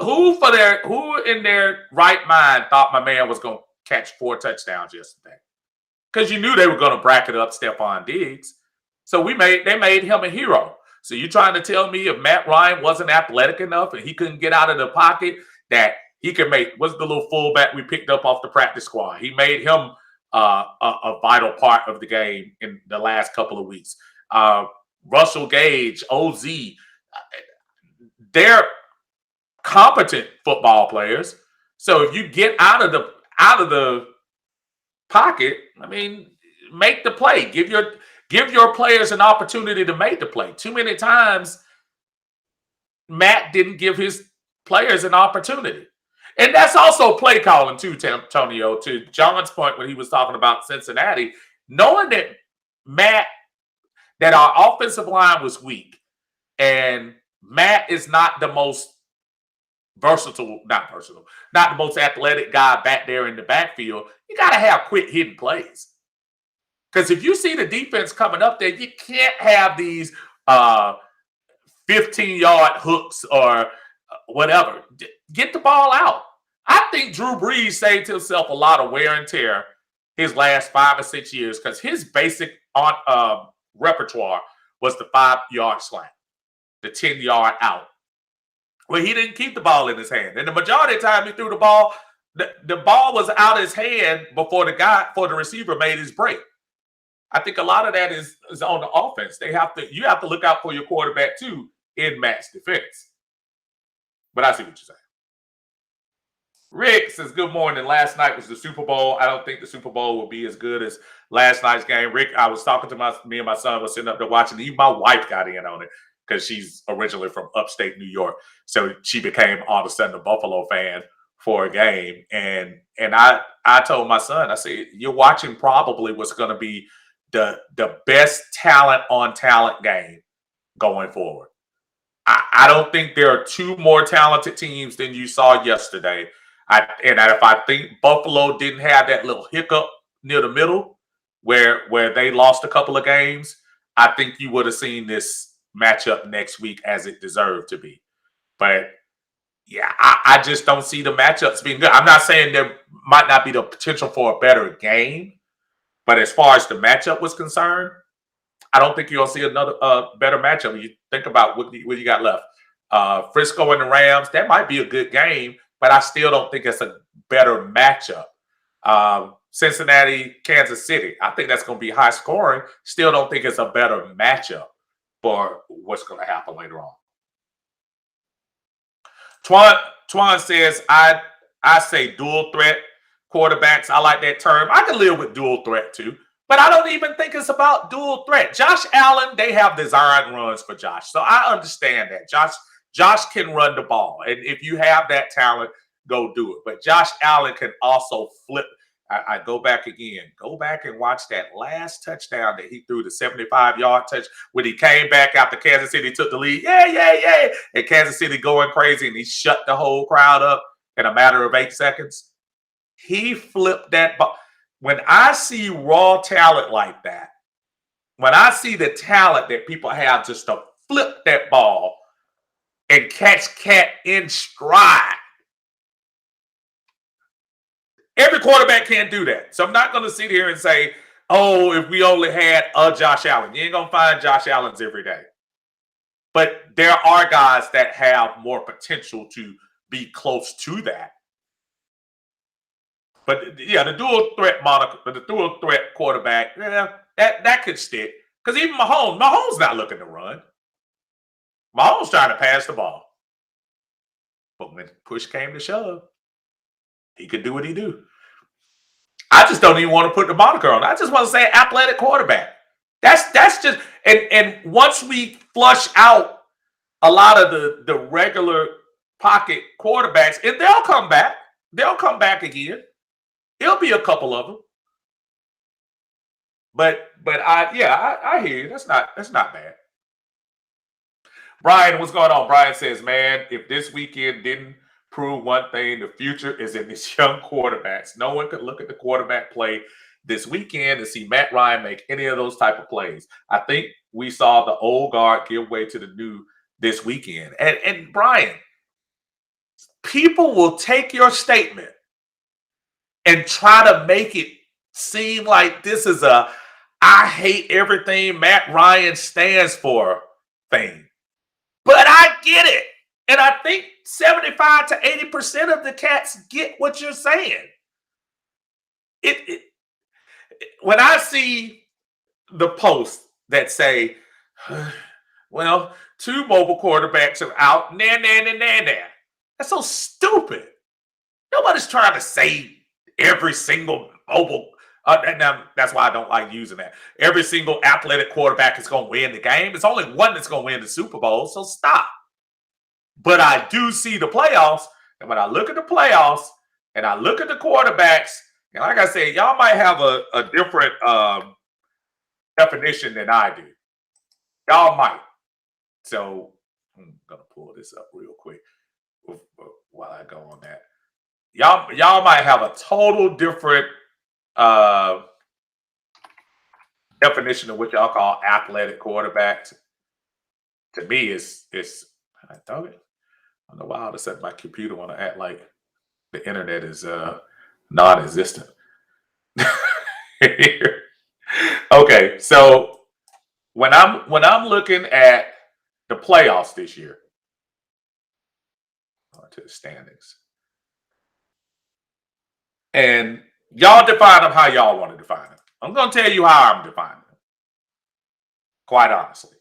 Speaker 1: in their right mind thought my man was going to catch 4 touchdowns yesterday? Because you knew they were going to bracket up Stephon Diggs. So they made him a hero. So you trying to tell me if Matt Ryan wasn't athletic enough and he couldn't get out of the pocket, that he could make, what's the little fullback we picked up off the practice squad? He made him a vital part of the game in the last couple of weeks. Russell Gage, OZ, they're competent football players. So if you get out of the pocket, I mean, make the play. Give your players an opportunity to make the play. Too many times, Matt didn't give his players an opportunity. And that's also play calling too, Antonio, to John's point when he was talking about Cincinnati, knowing that our offensive line was weak and Matt is not the most not the most athletic guy back there in the backfield, you got to have quick hitting plays. Because if you see the defense coming up there, you can't have these 15-yard hooks or whatever. Get the ball out. I think Drew Brees saved himself a lot of wear and tear his last 5 or 6 years because his basic repertoire was the 5-yard slant, the 10-yard out. Well, he didn't keep the ball in his hand. And the majority of the time he threw the ball, the ball was out of his hand before the receiver made his break. I think a lot of that is on the offense. You have to look out for your quarterback too in Matt's defense. But I see what you're saying. Rick says, good morning. Last night was the Super Bowl. I don't think the Super Bowl will be as good as last night's game. Rick, I was talking to me and my son was sitting up there watching. Even my wife got in on it because she's originally from upstate New York. So she became all of a sudden a Buffalo fan for a game. And I told my son, I said, you're watching probably what's going to be the best talent on talent game going forward. I don't think there are 2 more talented teams than you saw yesterday. If I think Buffalo didn't have that little hiccup near the middle where they lost a couple of games, I think you would have seen this matchup next week as it deserved to be. But yeah, I just don't see the matchups being good. I'm not saying there might not be the potential for a better game, but as far as the matchup was concerned, I don't think you'll see another better matchup. When you think about what you got left. Frisco and the Rams, that might be a good game, but I still don't think it's a better matchup. Cincinnati, Kansas City, I think that's going to be high scoring. Still don't think it's a better matchup for what's going to happen later on. Twan says, I say dual threat quarterbacks. I like that term. I can live with dual threat too, but I don't even think it's about dual threat. Josh Allen, they have design runs for Josh. So I understand that. Josh can run the ball. And if you have that talent, go do it. But Josh Allen can also flip. I go back again. Go back and watch that last touchdown that he threw, the 75-yard touch, when he came back after Kansas City took the lead. Yeah. And Kansas City going crazy, and he shut the whole crowd up in a matter of 8 seconds. He flipped that ball. When I see raw talent like that, when I see the talent that people have just to flip that ball and catch cat in stride, every quarterback can't do that. So I'm not going to sit here and say, oh, if we only had a Josh Allen. You ain't going to find Josh Allens every day. But there are guys that have more potential to be close to that. But yeah, the dual threat moniker, the dual threat quarterback, yeah, that could stick. Because even Mahomes not looking to run. Mahomes trying to pass the ball. But when push came to shove, he could do what he do. I just don't even want to put the moniker on. I just want to say athletic quarterback. That's just and once we flush out a lot of the regular pocket quarterbacks, and they'll come back. They'll come back again. It'll be a couple of them. But I hear you. That's not bad. Brian, what's going on? Brian says, man, if this weekend didn't prove one thing, the future is in these young quarterbacks. No one could look at the quarterback play this weekend and see Matt Ryan make any of those type of plays. I think we saw the old guard give way to the new this weekend. And Brian, people will take your statement and try to make it seem like this is a I hate everything Matt Ryan stands for thing. But I get it. And I think 75 to 80% of the cats get what you're saying. When I see the posts that say, well, 2 mobile quarterbacks are out, that's so stupid. Nobody's trying to say every single mobile. Now, that's why I don't like using that. Every single athletic quarterback is going to win the game. It's only one that's going to win the Super Bowl, so stop. But I do see the playoffs, and when I look at the playoffs and I look at the quarterbacks, and like I said, y'all might have a different definition than I do. Y'all might. So I'm going to pull this up real quick while I go on that. Y'all might have a total different definition of what y'all call athletic quarterbacks. To me, it's I thought it. I don't know why all of a sudden my computer want to act like the internet is non-existent. Okay, so when I'm looking at the playoffs this year, to the standings, and y'all define them how y'all want to define them. I'm going to tell you how I'm defining them. Quite honestly,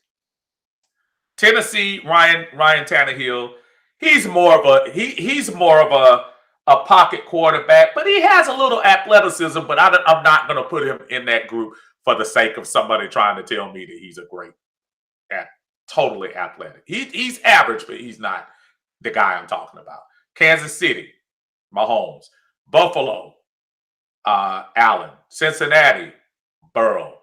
Speaker 1: Tennessee, Ryan Tannehill, he's more of a pocket quarterback, but he has a little athleticism. But I'm not going to put him in that group for the sake of somebody trying to tell me that he's a great, totally athletic. He's average, but he's not the guy I'm talking about. Kansas City, Mahomes. Buffalo, Allen. Cincinnati, Burrow.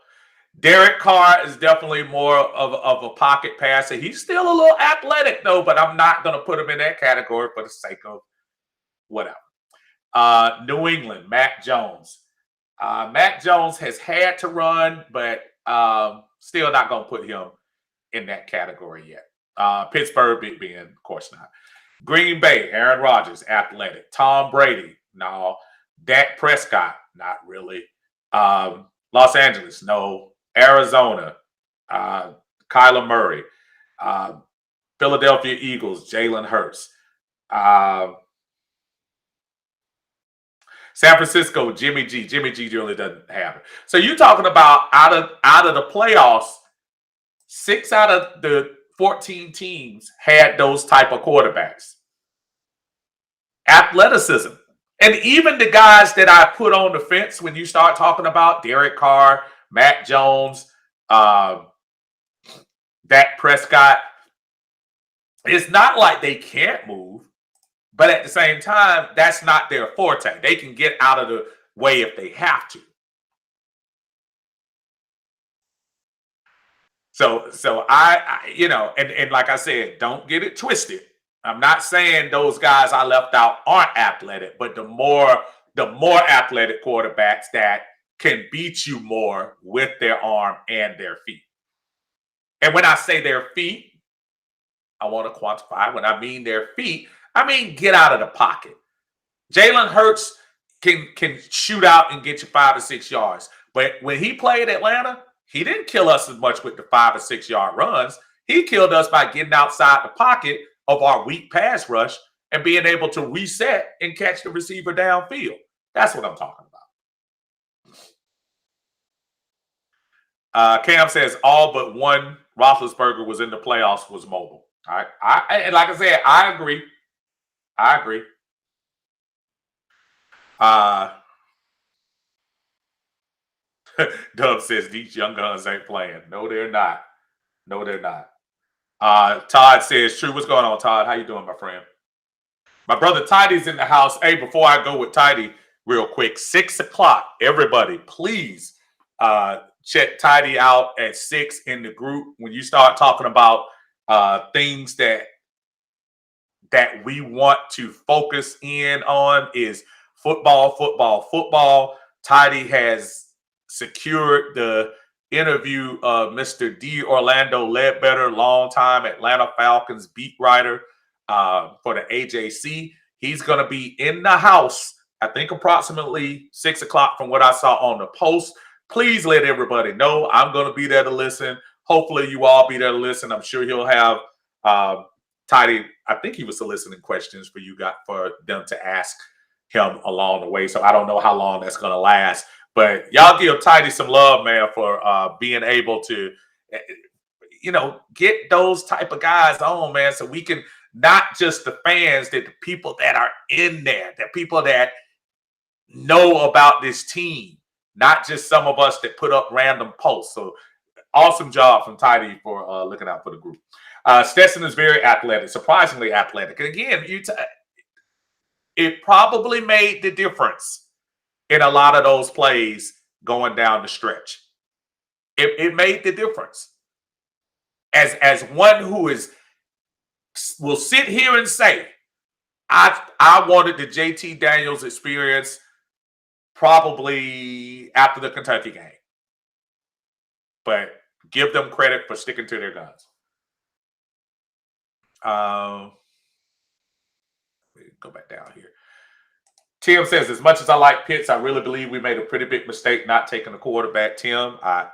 Speaker 1: Derek Carr is definitely more of a pocket passer. He's still a little athletic, though, but I'm not going to put him in that category for the sake of whatever. New England, Mac Jones. Mac Jones has had to run, but still not going to put him in that category yet. Pittsburgh, Big Ben, of course not. Green Bay, Aaron Rodgers, athletic. Tom Brady, no. Dak Prescott, not really. Los Angeles, no. Arizona, Kyler Murray, uh, Philadelphia Eagles, Jalen Hurts, uh, San Francisco, Jimmy G. Jimmy G really doesn't have it. So you're talking about out of the playoffs, 6 out of the 14 teams had those type of quarterbacks. Athleticism. And even the guys that I put on the fence when you start talking about Derek Carr, Matt Jones, Dak Prescott, it's not like they can't move, but at the same time, that's not their forte. They can get out of the way if they have to. So I and like I said, don't get it twisted. I'm not saying those guys I left out aren't athletic, but the more athletic quarterbacks that can beat you more with their arm and their feet. And when I say their feet, I want to quantify. When I mean their feet, I mean get out of the pocket. Jalen Hurts can shoot out and get you 5 or 6 yards. But when he played Atlanta, he didn't kill us as much with the 5 or 6 yard runs. He killed us by getting outside the pocket of our weak pass rush and being able to reset and catch the receiver downfield. That's what I'm talking about. Cam says all but one Roethlisberger was in the playoffs was mobile. All right. And like I said, I agree. Dub says these young guns ain't playing. No, they're not. Todd says, true. What's going on, Todd? How you doing, my friend? My brother Tidy's in the house. Hey, before I go with Tidy, real quick, 6 o'clock. Everybody, please check Tidy out at 6 in the group. When you start talking about things that we want to focus in on is football. Tidy has secured the interview of Mr. D. Orlando Ledbetter, longtime Atlanta Falcons beat writer for the AJC. He's going to be in the house, I think approximately 6 o'clock from what I saw on the post. Please let everybody know I'm going to be there to listen. Hopefully you all be there to listen. I'm sure he'll have Tidy, I think he was soliciting questions for them to ask him along the way. So I don't know how long that's going to last. But y'all give Tidy some love, man, for being able to, get those type of guys on, man, so we can, not just the fans, that the people that are in there, the people that know about this team, not just some of us that put up random posts. So awesome job from Tidy for looking out for the group. Stetson is very athletic, surprisingly athletic. And again, it probably made the difference in a lot of those plays going down the stretch. It made the difference. As one who will sit here and say, I wanted the JT Daniels experience probably after the Kentucky game. But give them credit for sticking to their guns. Go back down here. Tim says, as much as I like Pitts, I really believe we made a pretty big mistake not taking a quarterback. Tim, I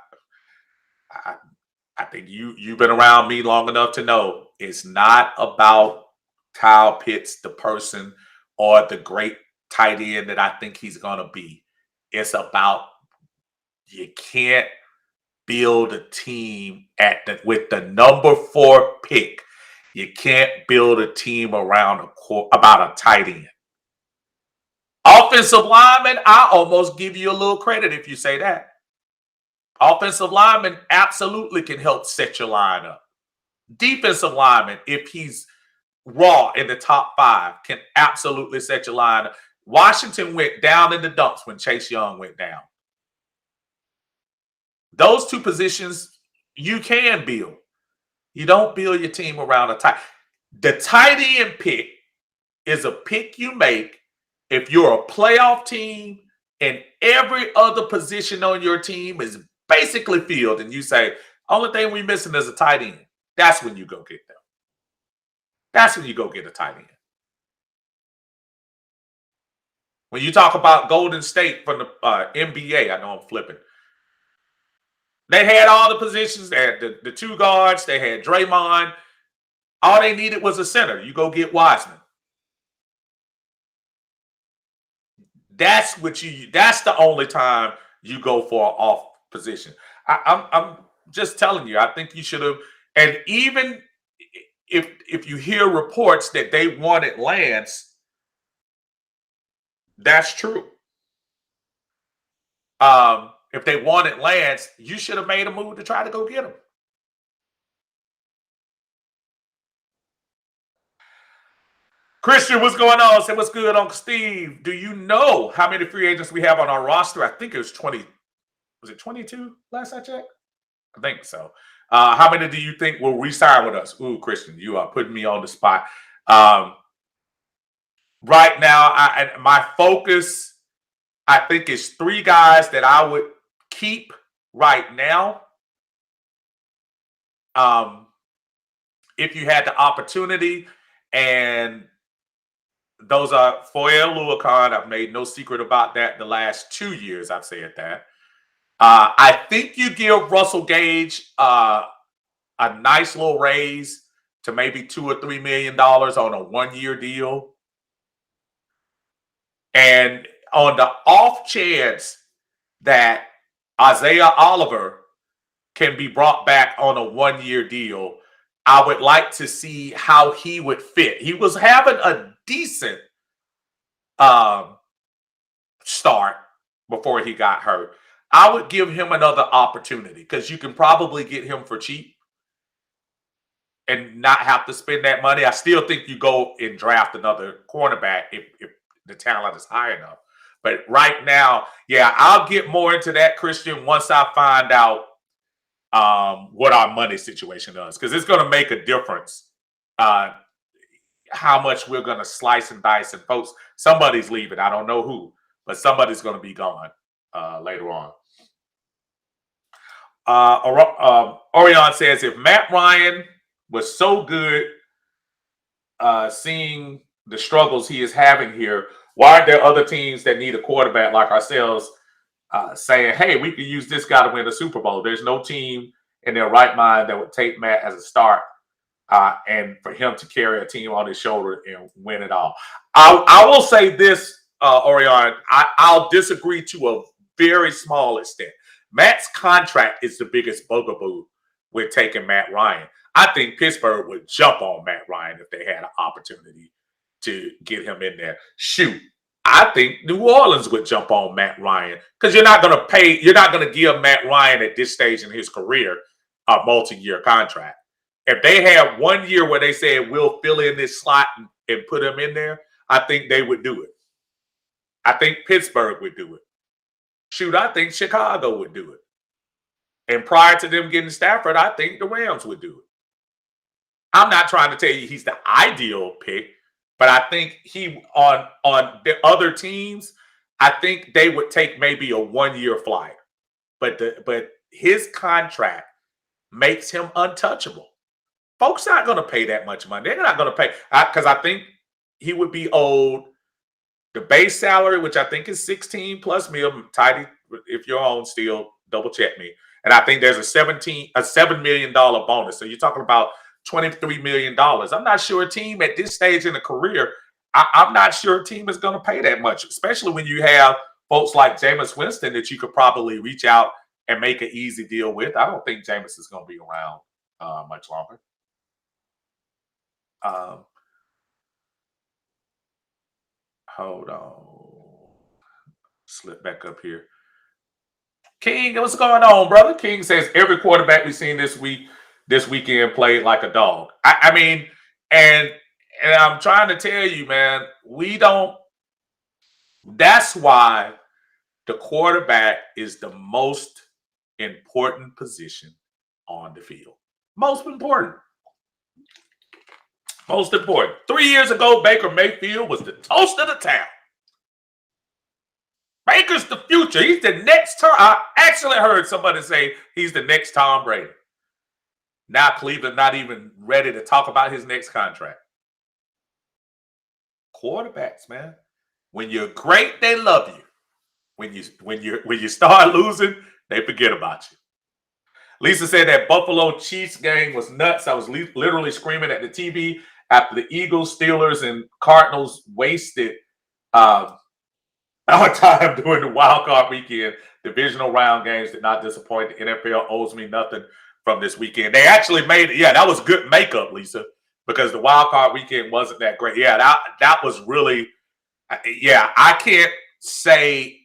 Speaker 1: think you've been around me long enough to know it's not about Kyle Pitts, the person, or the great tight end that I think he's going to be. It's about you can't build a team with the number 4 pick. You can't build a team around about a tight end. Offensive lineman, I almost give you a little credit if you say that. Offensive lineman absolutely can help set your line up. Defensive lineman, if he's raw in the top 5, can absolutely set your line up. Washington went down in the dumps when Chase Young went down. Those 2 positions you can build. You don't build your team around a tight. The tight end pick is a pick you make if you're a playoff team and every other position on your team is basically filled, and you say, only thing we're missing is a tight end. That's when you go get them. That's when you go get a tight end. When you talk about Golden State from the NBA, I know I'm flipping. They had all the positions. They had the two guards. They had Draymond. All they needed was a center. You go get Wiseman. That's the only time you go for an off position. I'm just telling you. I think you should have. And even if you hear reports that they wanted Lance, that's true. If they wanted Lance, you should have made a move to try to go get him. Christian, what's going on? Say what's good, Uncle Steve. Do you know how many free agents we have on our roster? I think it was 20. Was it 22 last I checked? I think so. How many do you think will re-sign with us? Ooh, Christian, you are putting me on the spot. Right now, my focus, I think, is 3 guys that I would keep right now. If you had the opportunity, and those are Foyer Luakon. I've made no secret about that. The last 2 years, I've said that. I think you give Russell Gage a nice little raise to maybe $2 or $3 million on a 1-year deal. And on the off chance that Isaiah Oliver can be brought back on a 1-year deal, I would like to see how he would fit. He was having a decent start before he got hurt. I would give him another opportunity because you can probably get him for cheap and not have to spend that money. I still think you go and draft another cornerback if the talent is high enough. But right now, yeah, I'll get more into that, Christian, once I find out what our money situation does, because it's going to make a difference how much we're going to slice and dice. And folks, somebody's leaving. I don't know who, but somebody's going to be gone later on. Orion says, if Matt Ryan was so good seeing the struggles he is having here, why aren't there other teams that need a quarterback like ourselves saying, hey, we could use this guy to win the Super Bowl? There's no team in their right mind that would take Matt as a start and for him to carry a team on his shoulder and win it all. I will say this, Orion, I'll disagree to a very small extent. Matt's contract is the biggest bugaboo with taking Matt Ryan. I think Pittsburgh would jump on Matt Ryan if they had an opportunity to get him in there. Shoot, I think New Orleans would jump on Matt Ryan because you're not going to give Matt Ryan at this stage in his career a multi-year contract. If they had 1 year where they said we'll fill in this slot and put him in there, I think they would do it. I think Pittsburgh would do it. Shoot, I think Chicago would do it. And prior to them getting Stafford, I think the Rams would do it. I'm not trying to tell you he's the ideal pick, but I think he on the other teams, I think they would take maybe a 1-year flyer. But his contract makes him untouchable. Folks not going to pay that much money. They're not going to pay because I think he would be owed the base salary, which I think is 16 plus mil. Tidy, if you're on still, double check me. And I think there's a $7 million bonus. So you're talking about $23 million. I'm not sure a team at this stage in a career, I'm not sure a team is going to pay that much, especially when you have folks like Jameis Winston that you could probably reach out and make an easy deal with. I don't think Jameis is going to be around much longer. Hold on. Slip back up here. King, what's going on, brother? King says every quarterback we've seen this weekend played like a dog. I mean, and I'm trying to tell you, man, we don't. That's why the quarterback is the most important position on the field. Most important. Most important. 3 years ago, Baker Mayfield was the toast of the town. Baker's the future. He's the next Tom. I actually heard somebody say he's the next Tom Brady. Now Cleveland not even ready to talk about his next contract. Quarterbacks, man. When you're great, they love you. When you start losing, they forget about you. Lisa said that Buffalo Chiefs game was nuts. I was literally screaming at the TV after the Eagles, Steelers, and Cardinals wasted our time during the wild card weekend. Divisional round games did not disappoint. The NFL owes me nothing from this weekend. They actually made it. Yeah, that was good makeup, Lisa, because the wild card weekend wasn't that great. Yeah, that was really. Yeah, I can't say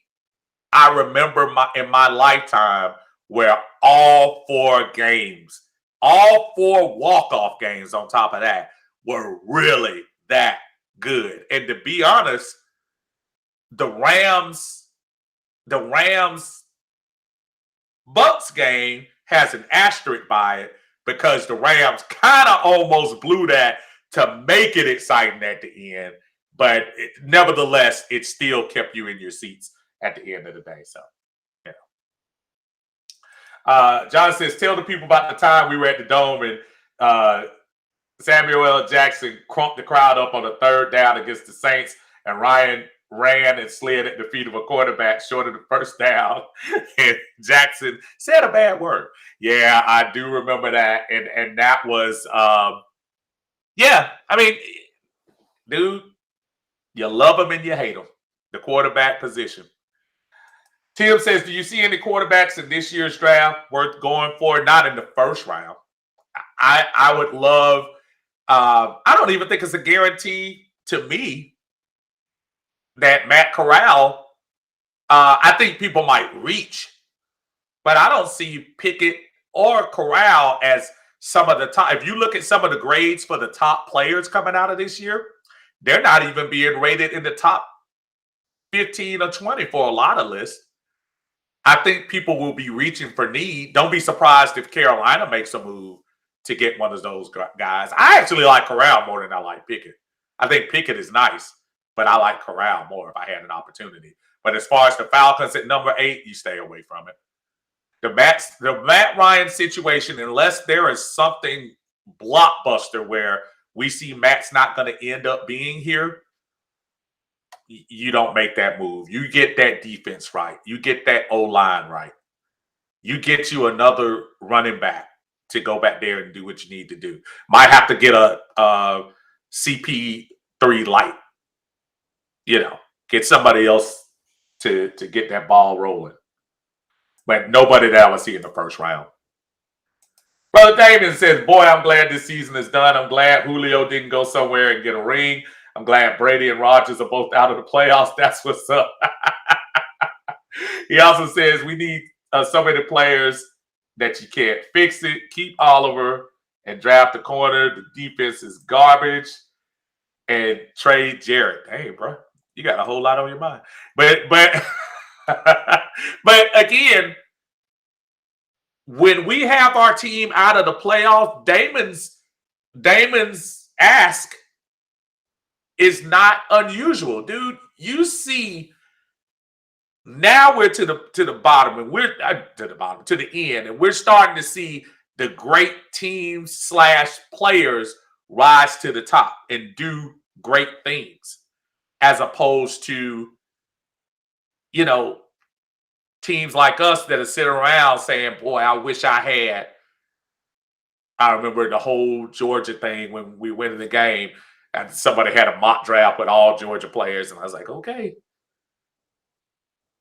Speaker 1: I remember in my lifetime where all 4 games, all 4 walk-off games on top of that were really that good. And to be honest, the Rams Bucks game has an asterisk by it because the Rams kind of almost blew that to make it exciting at the end. But nevertheless, it still kept you in your seats at the end of the day. So, John says, tell the people about the time we were at the Dome and Samuel L. Jackson crunked the crowd up on a 3rd down against the Saints, and Ryan ran and slid at the feet of a quarterback short of the 1st down, and Jackson said a bad word. Yeah, I do remember that, and that was, yeah, I mean, dude, you love him and you hate him, the quarterback position. Tim says, do you see any quarterbacks in this year's draft worth going for? Not in the 1st round. I would love, I don't even think it's a guarantee to me that Matt Corral, I think people might reach, but I don't see Pickett or Corral as some of the top. If you look at some of the grades for the top players coming out of this year, they're not even being rated in the top 15 or 20 for a lot of lists. I think people will be reaching for need. Don't be surprised if Carolina makes a move to get one of those guys. I actually like Corral more than I like Pickett. I think Pickett is nice, but I like Corral more if I had an opportunity. But as far as the Falcons at number 8, you stay away from it. The Matt Ryan situation, unless there is something blockbuster where we see Matt's not going to end up being here, you don't make that move. You get that defense right. You get that O-line right. You get you another running back to go back there and do what you need to do. Might have to get a CP3 light. Get somebody else to get that ball rolling. But nobody that I would see in the 1st round. Brother Damon says, boy, I'm glad this season is done. I'm glad Julio didn't go somewhere and get a ring. I'm glad Brady and Rodgers are both out of the playoffs. That's what's up. He also says we need so many players that you can't fix it. Keep Oliver and draft a corner. The defense is garbage. And trade Jarrett. Hey, bro, you got a whole lot on your mind. But again, when we have our team out of the playoffs, Damon's ask is not unusual, dude. You see, now we're to the bottom, and we're to the end, and we're starting to see the great teams / players rise to the top and do great things, as opposed to, teams like us that are sitting around saying, boy, I wish I had. I remember the whole Georgia thing when we went in the game and somebody had a mock draft with all Georgia players. And I was like, okay.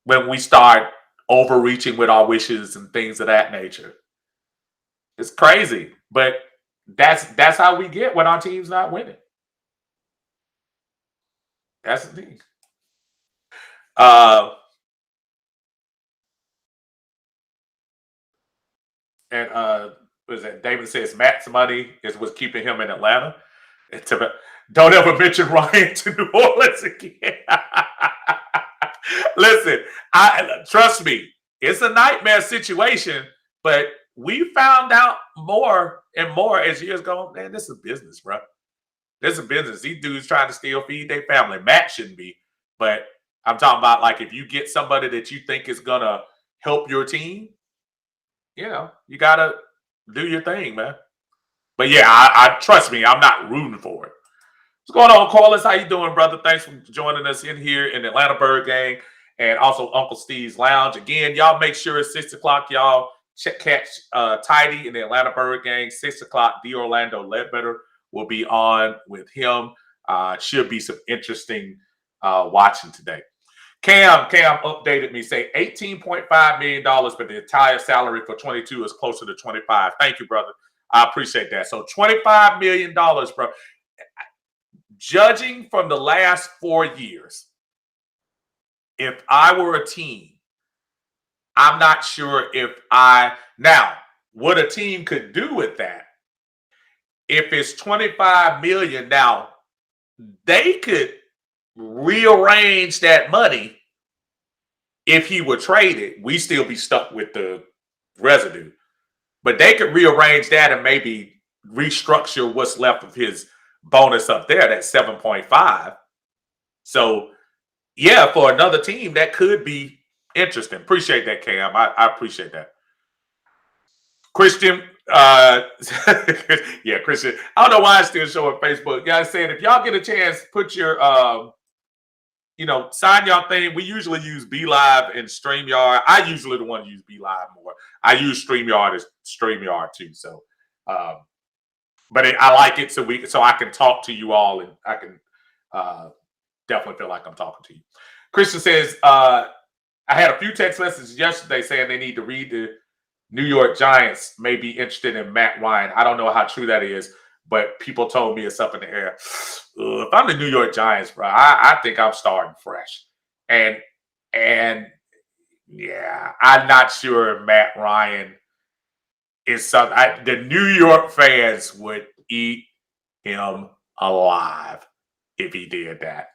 Speaker 1: When we start overreaching with our wishes and things of that nature, it's crazy. But that's how we get when our team's not winning. That's the thing. David says Matt's money is what's keeping him in Atlanta. Don't ever mention Ryan to New Orleans again. Listen, trust me, it's a nightmare situation, but we found out more and more as years go on. Man, this is business, bro. This is a business. These dudes trying to still feed their family. Matt shouldn't be, but I'm talking about, like, if you get somebody that you think is gonna help your team, you gotta do your thing, man. But yeah, I trust me, I'm not rooting for it. What's going on, Carlos? How you doing, brother? Thanks for joining us in here in the Atlanta Bird Gang and also Uncle Steve's Lounge. Again, y'all make sure it's 6 o'clock, y'all. catch Tidy in the Atlanta Bird game, 6 o'clock. D. Orlando Ledbetter will be on with him. Should be some interesting watching today. Cam updated me, say $18.5 million, but the entire salary for 22 is closer to 25. Thank you, brother. I appreciate that. So $25 million, bro. Judging from the last 4 years, if I were a team, I'm not sure now what a team could do with that. If it's 25 million, now they could rearrange that money. If he were traded, we still be stuck with the residue. But they could rearrange that and maybe restructure what's left of his bonus up there, that 7.5. So, yeah, for another team, that could be interesting. Appreciate that, Cam. I appreciate that. Christian, yeah, Christian. I don't know why I still show on Facebook. Guys saying if y'all get a chance, put your sign y'all thing. We usually use BeLive and StreamYard. I usually the one to use BeLive more. I use StreamYard as StreamYard too. So, but I like it so I can talk to you all, and I can definitely feel like I'm talking to you. Christian says, I had a few text messages yesterday saying they need to read the New York Giants may be interested in Matt Ryan. I don't know how true that is, but people told me it's up in the air. If I'm the New York Giants, bro, I think I'm starting fresh. And yeah, I'm not sure Matt Ryan is something. The New York fans would eat him alive if he did that.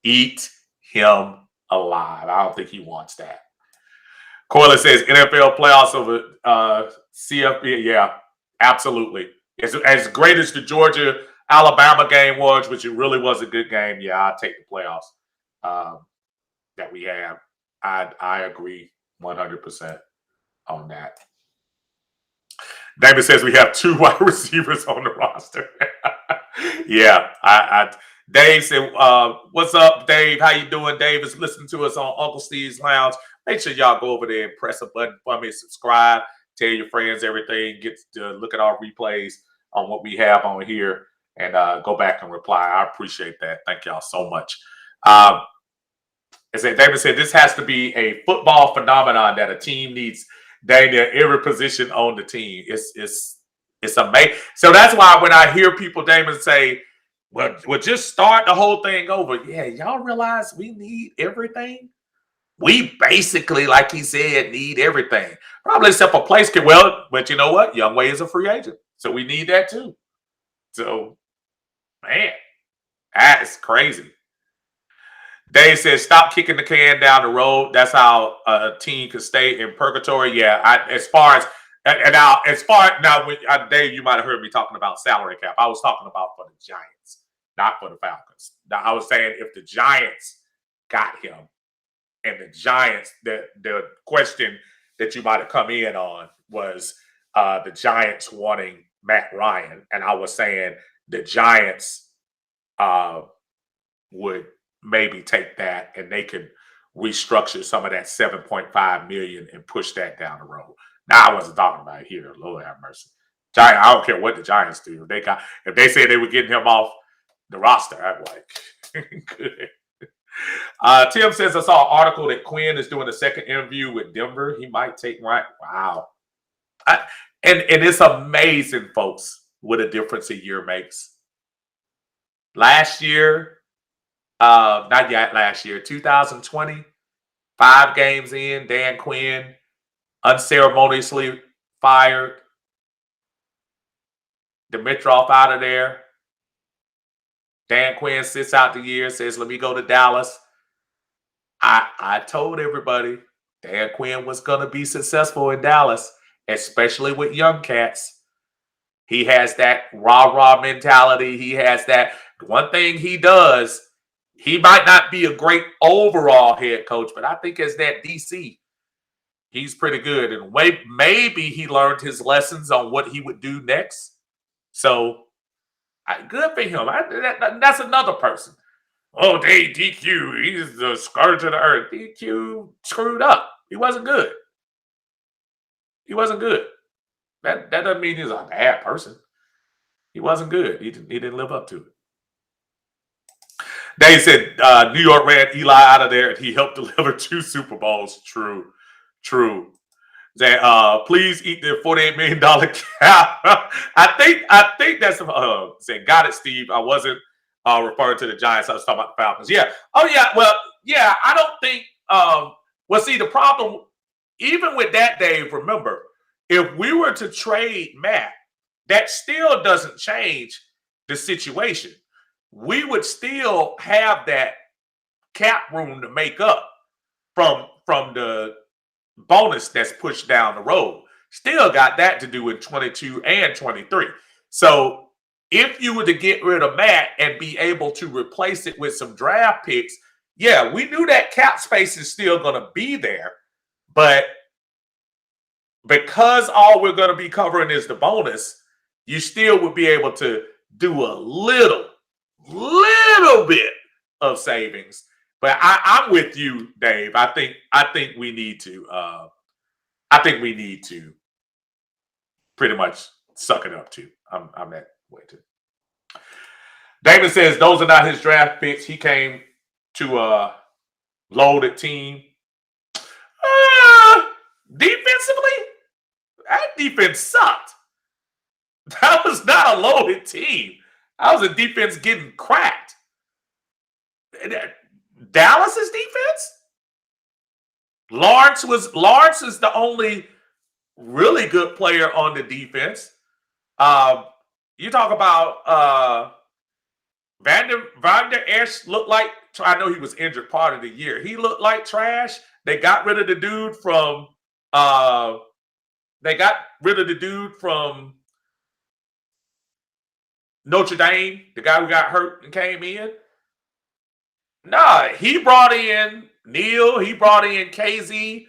Speaker 1: Eat him alive. I don't think he wants that. Coyle says NFL playoffs over CFB. Yeah, absolutely. As great as the Georgia-Alabama game was, which it really was a good game, yeah, I'll take the playoffs that we have. I agree 100% on that. David says we have 2 wide receivers on the roster. Yeah, Dave said, what's up, Dave? How you doing? Dave is listening to us on Uncle Steve's Lounge. Make sure y'all go over there and press a button for me, subscribe, tell your friends everything, get to look at our replays on what we have on here, and go back and reply. I appreciate that. Thank y'all so much. David said this has to be a football phenomenon that a team needs dang near every position on the team. It's amazing. So that's why when I hear people, Damon, say, well, just start the whole thing over. Yeah, y'all realize we need everything? We basically, like he said, need everything. Probably except for place kid. Well, but you know what? Youngway is a free agent. So we need that too. So, man, that is crazy. Dave says, stop kicking the can down the road. That's how a team can stay in purgatory. Yeah, Dave, you might have heard me talking about salary cap. I was talking about for the Giants, not for the Falcons. Now, I was saying if the Giants got him, and the Giants, the question that you might have come in on was the Giants wanting Matt Ryan. And I was saying the Giants would maybe take that and they could restructure some of that $7.5 million and push that down the road. Now, I wasn't talking about it here. Lord have mercy. I don't care what the Giants do. If they say they were getting him off the roster, I'm like, good. Tim says I saw an article that Quinn is doing a second interview with Denver. He might take Ryan. Wow. And it's amazing, folks, what a difference a year makes. Last year, not yet last year, 2020, 5 games in, Dan Quinn unceremoniously fired. Dimitrov out of there. Dan Quinn sits out the year, says, let me go to Dallas. I told everybody Dan Quinn was going to be successful in Dallas, especially with young cats. He has that rah-rah mentality. He has that. One thing he does, he might not be a great overall head coach, but I think as that DC, he's pretty good. And maybe he learned his lessons on what he would do next. So, good for him. That's another person. Oh, DQ, he's the scourge of the earth. DQ screwed up. He wasn't good. He wasn't good. That doesn't mean he's a bad person. He wasn't good. He didn't live up to it. They said New York ran Eli out of there, and he helped deliver 2 Super Bowls. True, true. That please eat their $48 million cap. I think that's saying got it, Steve. I wasn't referring to the Giants. I was talking about the Falcons. Yeah. Oh yeah. Well, yeah. I don't think. Well, see, the problem, even with that, Dave. Remember, if we were to trade Matt, that still doesn't change the situation. We would still have that cap room to make up from the bonus that's pushed down the road. Still got that to do in 22 and 23. So if you were to get rid of Matt and be able to replace it with some draft picks, yeah, we knew that cap space is still going to be there. But because all we're going to be covering is the bonus, you still would be able to do a little bit of savings. But I'm with you, Dave. I think we need to. I think we need to pretty much suck it up too. I'm that way too. David says those are not his draft picks. He came to a loaded team. Defensively, that defense sucked. That was not a loaded team. That was a defense getting cracked. Dallas's defense? Lawrence is the only really good player on the defense. You talk about Van der Esch looked like, I know he was injured part of the year. He looked like trash. They got rid of the dude from Notre Dame, the guy who got hurt and came in. Nah, he brought in Neal, he brought in KZ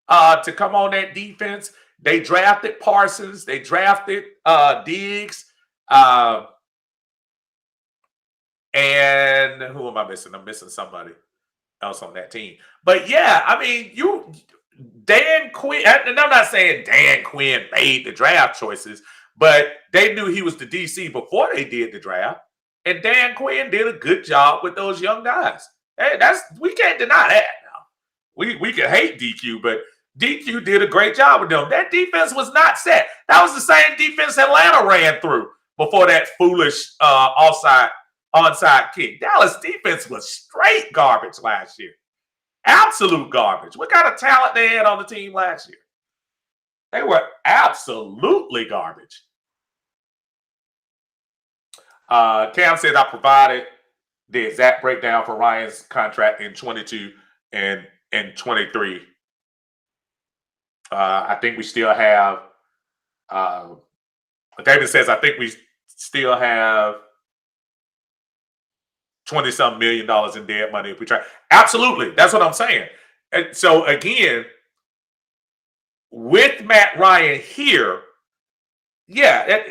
Speaker 1: to come on that defense. They drafted Parsons, they drafted Diggs, and who am I missing? I'm missing somebody else on that team. But yeah, I mean, Dan Quinn, and I'm not saying Dan Quinn made the draft choices, but they knew he was the DC before they did the draft. And Dan Quinn did a good job with those young guys. Hey, we can't deny that now. We can hate DQ, but DQ did a great job with them. That defense was not set. That was the same defense Atlanta ran through before that foolish onside kick. Dallas defense was straight garbage last year. Absolute garbage. What kind of talent they had on the team last year? They were absolutely garbage. Cam says I provided the exact breakdown for Ryan's contract in 22 and 23. I think we still have. David says I think we still have $20-some million in dead money if we try. Absolutely, that's what I'm saying. And so again, with Matt Ryan here, yeah,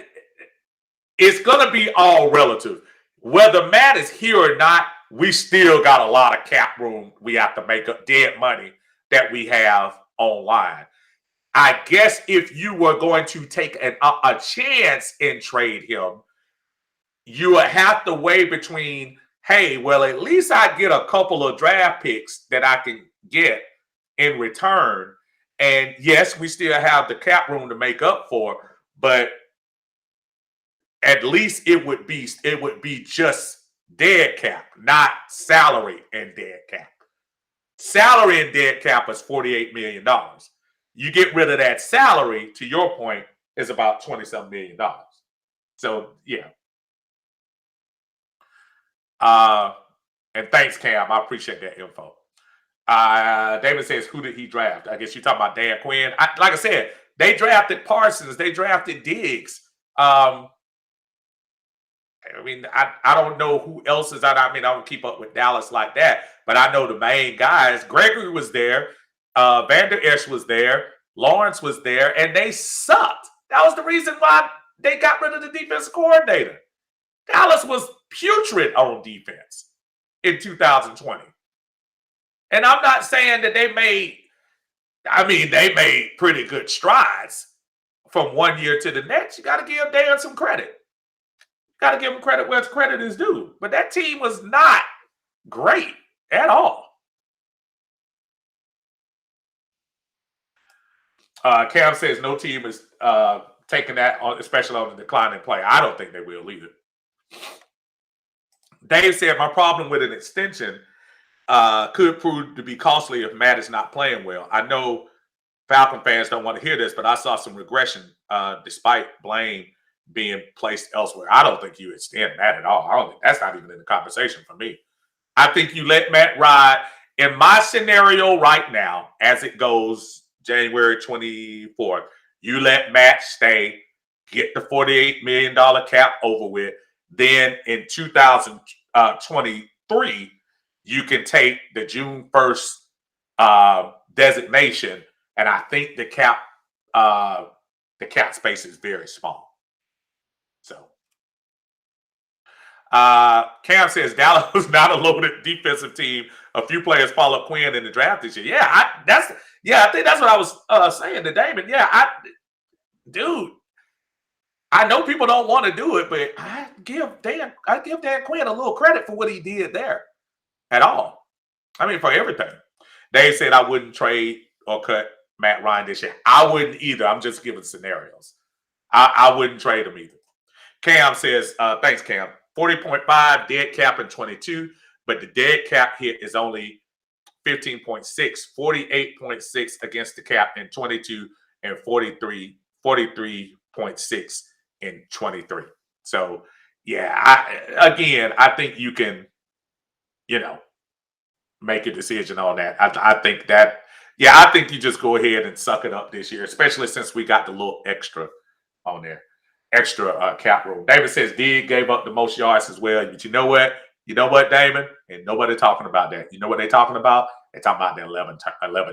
Speaker 1: it's going to be all relative. Whether Matt is here or not, we still got a lot of cap room. We have to make up dead money that we have online. I guess if you were going to take a chance and trade him, you would have to weigh between, hey, well, at least I get a couple of draft picks that I can get in return. And yes, we still have the cap room to make up for, but at least it would be just dead cap, not salary and dead cap. Salary and dead cap is $48 million. You get rid of that salary, to your point, is about $20-some million. So yeah. And thanks, Cam. I appreciate that info. David says, who did he draft? I guess you're talking about Dan Quinn. Like I said, they drafted Parsons. They drafted Diggs. I mean, I don't know who else is out. I mean, I don't keep up with Dallas like that, but I know the main guys. Gregory was there. Van der Esch was there. Lawrence was there, and they sucked. That was the reason why they got rid of the defensive coordinator. Dallas was putrid on defense in 2020. And I'm not saying that they made I mean, they made pretty good strides from one year to the next. You got to give Dan some credit. Got to give him credit where credit is due. But that team was not great at all. Cam says no team is taking that on, especially on the declining play. I don't think they will either. Dave said my problem with an extension could prove to be costly if Matt is not playing well. I know Falcon fans don't want to hear this, but I saw some regression despite blame being placed elsewhere. I don't think you extend Matt at all. I don't think that's not even in the conversation for me. I think you let Matt ride. In my scenario right now, as it goes January 24th, you let Matt stay, get the $48 million cap over with. Then in 2023, you can take the June 1st designation, and I think the cap space is very small. So Cam says Dallas was not a loaded defensive team. A few players followed Quinn in the draft this year. Yeah, I think that's what I was saying to Damon. Yeah, dude, I know people don't want to do it, but I give Dan Quinn a little credit for what he did there at all. I mean, for everything. Dave said I wouldn't trade or cut Matt Ryan this year. I wouldn't either. I'm just giving scenarios. I wouldn't trade him either. Cam says, thanks, Cam. 40.5 dead cap in 22, but the dead cap hit is only 15.6, 48.6 against the cap in 22, and 43.6 in 23. So, yeah, I think you can, make a decision on that. I think you just go ahead and suck it up this year, especially since we got the little extra on there. Extra cap room. David says Dig gave up the most yards as well. But you know what? Damon? And nobody talking about that. You know what they're talking about? They're talking about the 11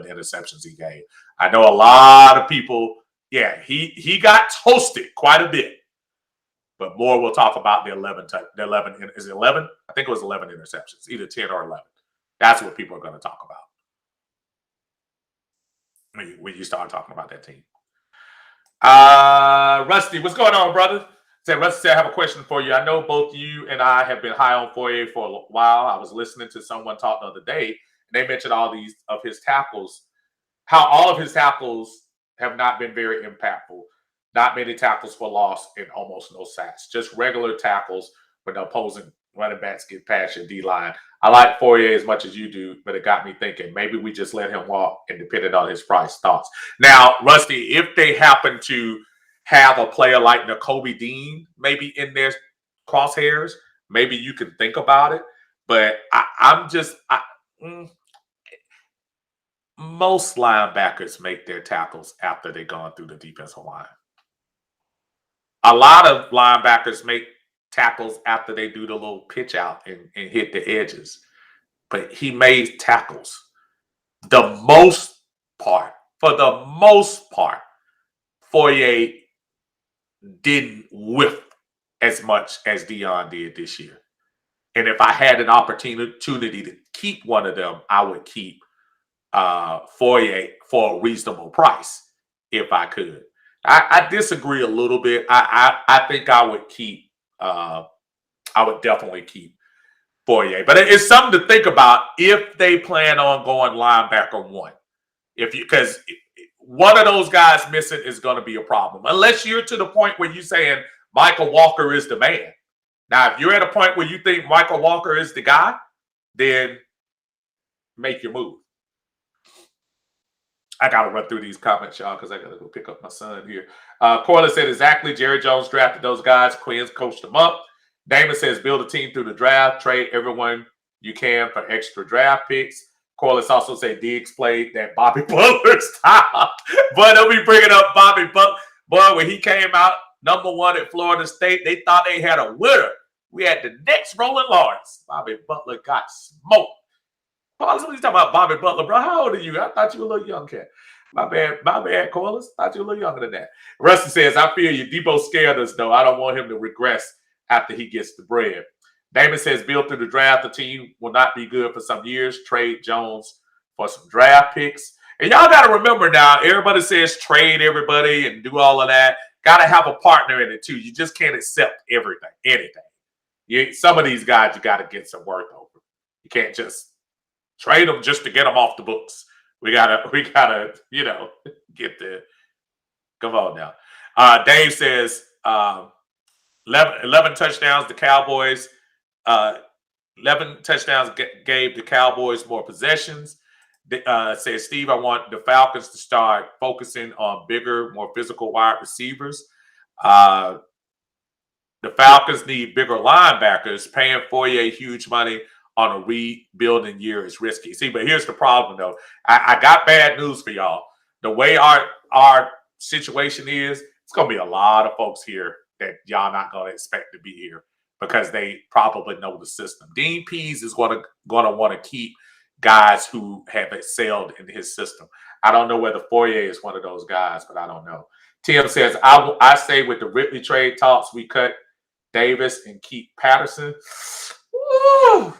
Speaker 1: interceptions he gave. I know a lot of people, he got toasted quite a bit. But more we'll talk about the 11. Is it 11? I think it was 11 interceptions, either 10 or 11. That's what people are going to talk about when you start talking about that team. Rusty, what's going on, brother? Rusty said, I have a question for you. I know both you and I have been high on Foye for a while. I was listening to someone talk the other day, and they mentioned all these of his tackles, how all of his tackles have not been very impactful. Not many tackles for loss and almost no sacks. Just regular tackles when the opposing running backs get past your D-line. I like Foye as much as you do, but it got me thinking maybe we just let him walk and depended on his price thoughts. Now, Rusty, if they happen to have a player like Nakobe Dean maybe in their crosshairs, maybe you can think about it. But most linebackers make their tackles after they've gone through the defensive line. A lot of linebackers make tackles after they do the little pitch out and hit the edges. But he made tackles. For the most part, Foye didn't whiff as much as Dion did this year. And if I had an opportunity to keep one of them, I would keep Foye for a reasonable price if I could. I disagree a little bit. I think I would keep. I would definitely keep Foye, but it's something to think about if they plan on going linebacker one. Because one of those guys missing is going to be a problem, unless you're to the point where you're saying Michael Walker is the man. Now, if you're at a point where you think Michael Walker is the guy, then make your move. I got to run through these comments, y'all, because I got to go pick up my son here. Corley said, exactly. Jerry Jones drafted those guys. Quinn's coached them up. Damon says, build a team through the draft. Trade everyone you can for extra draft picks. Corliss also said Diggs played that Bobby Butler style. But they'll be bringing up Bobby Butler. Boy, when he came out #1 at Florida State, they thought they had a winner. We had the next Roland Lawrence. Bobby Butler got smoked. Corliss, what are you talking about, Bobby Butler, bro? How old are you? I thought you were a little young cat. My bad, Corliss. Thought you were a little younger than that. Rusty says, I feel you. Debo scared us, though. I don't want him to regress after he gets the bread. Damon says, build through the draft. The team will not be good for some years. Trade Jones for some draft picks. And y'all got to remember now, everybody says trade everybody and do all of that. Got to have a partner in it too. You just can't accept anything. Some of these guys, you got to get some worth over. You can't just trade them just to get them off the books. We gotta, get the. Come on now. Dave says 11 touchdowns. The Cowboys. 11 touchdowns gave the Cowboys more possessions. Says Steve, I want the Falcons to start focusing on bigger, more physical wide receivers. The Falcons need bigger linebackers. Paying Foye huge money on a rebuilding year is risky. See, but here's the problem, though. I got bad news for y'all. The way our situation is, it's going to be a lot of folks here that y'all not going to expect to be here because they probably know the system. Dean Pease is going to want to keep guys who have excelled in his system. I don't know whether Foye is one of those guys, but I don't know. Tim says, I say with the Ridley trade talks, we cut Davis and keep Patterson. Woo!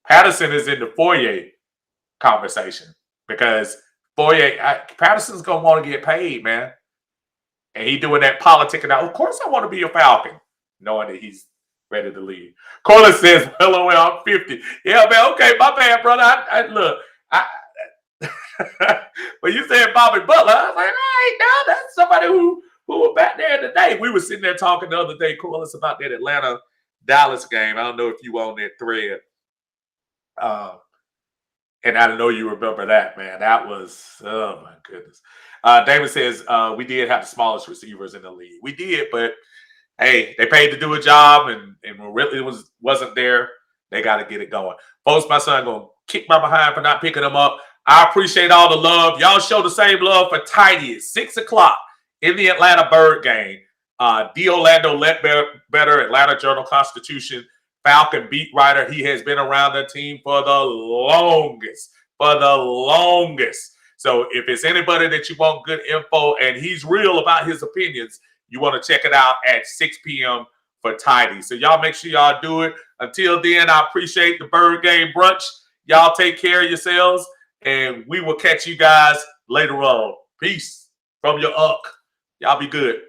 Speaker 1: Patterson is in the Foye conversation because Patterson's going to want to get paid, man. And he doing that politicking now. Of course I want to be a Falcon, knowing that he's ready to leave. Corlin says, hello, I'm 50. Yeah, man, okay, my bad, brother. Look, when you said Bobby Butler, I was like, all right, now that's somebody who was back there today. We were sitting there talking the other day, Corlin, about that Atlanta-Dallas game. I don't know if you were on that thread. And I know you remember that, man. That was, oh, my goodness. David says, we did have the smallest receivers in the league. We did, but hey, they paid to do a job, and when Ridley wasn't there, they got to get it going. Folks, my son going to kick my behind for not picking them up. I appreciate all the love. Y'all show the same love for Tidy at 6 o'clock in the Atlanta Bird game. D. Orlando Ledbetter, Atlanta Journal-Constitution, Falcon beat writer. He has been around the team for the longest. So if it's anybody that you want good info and he's real about his opinions, you want to check it out at 6 p.m. for Tidy. So y'all make sure y'all do it. Until then, I appreciate the Bird Game brunch. Y'all take care of yourselves, and we will catch you guys later on. Peace from your Unc. Y'all be good.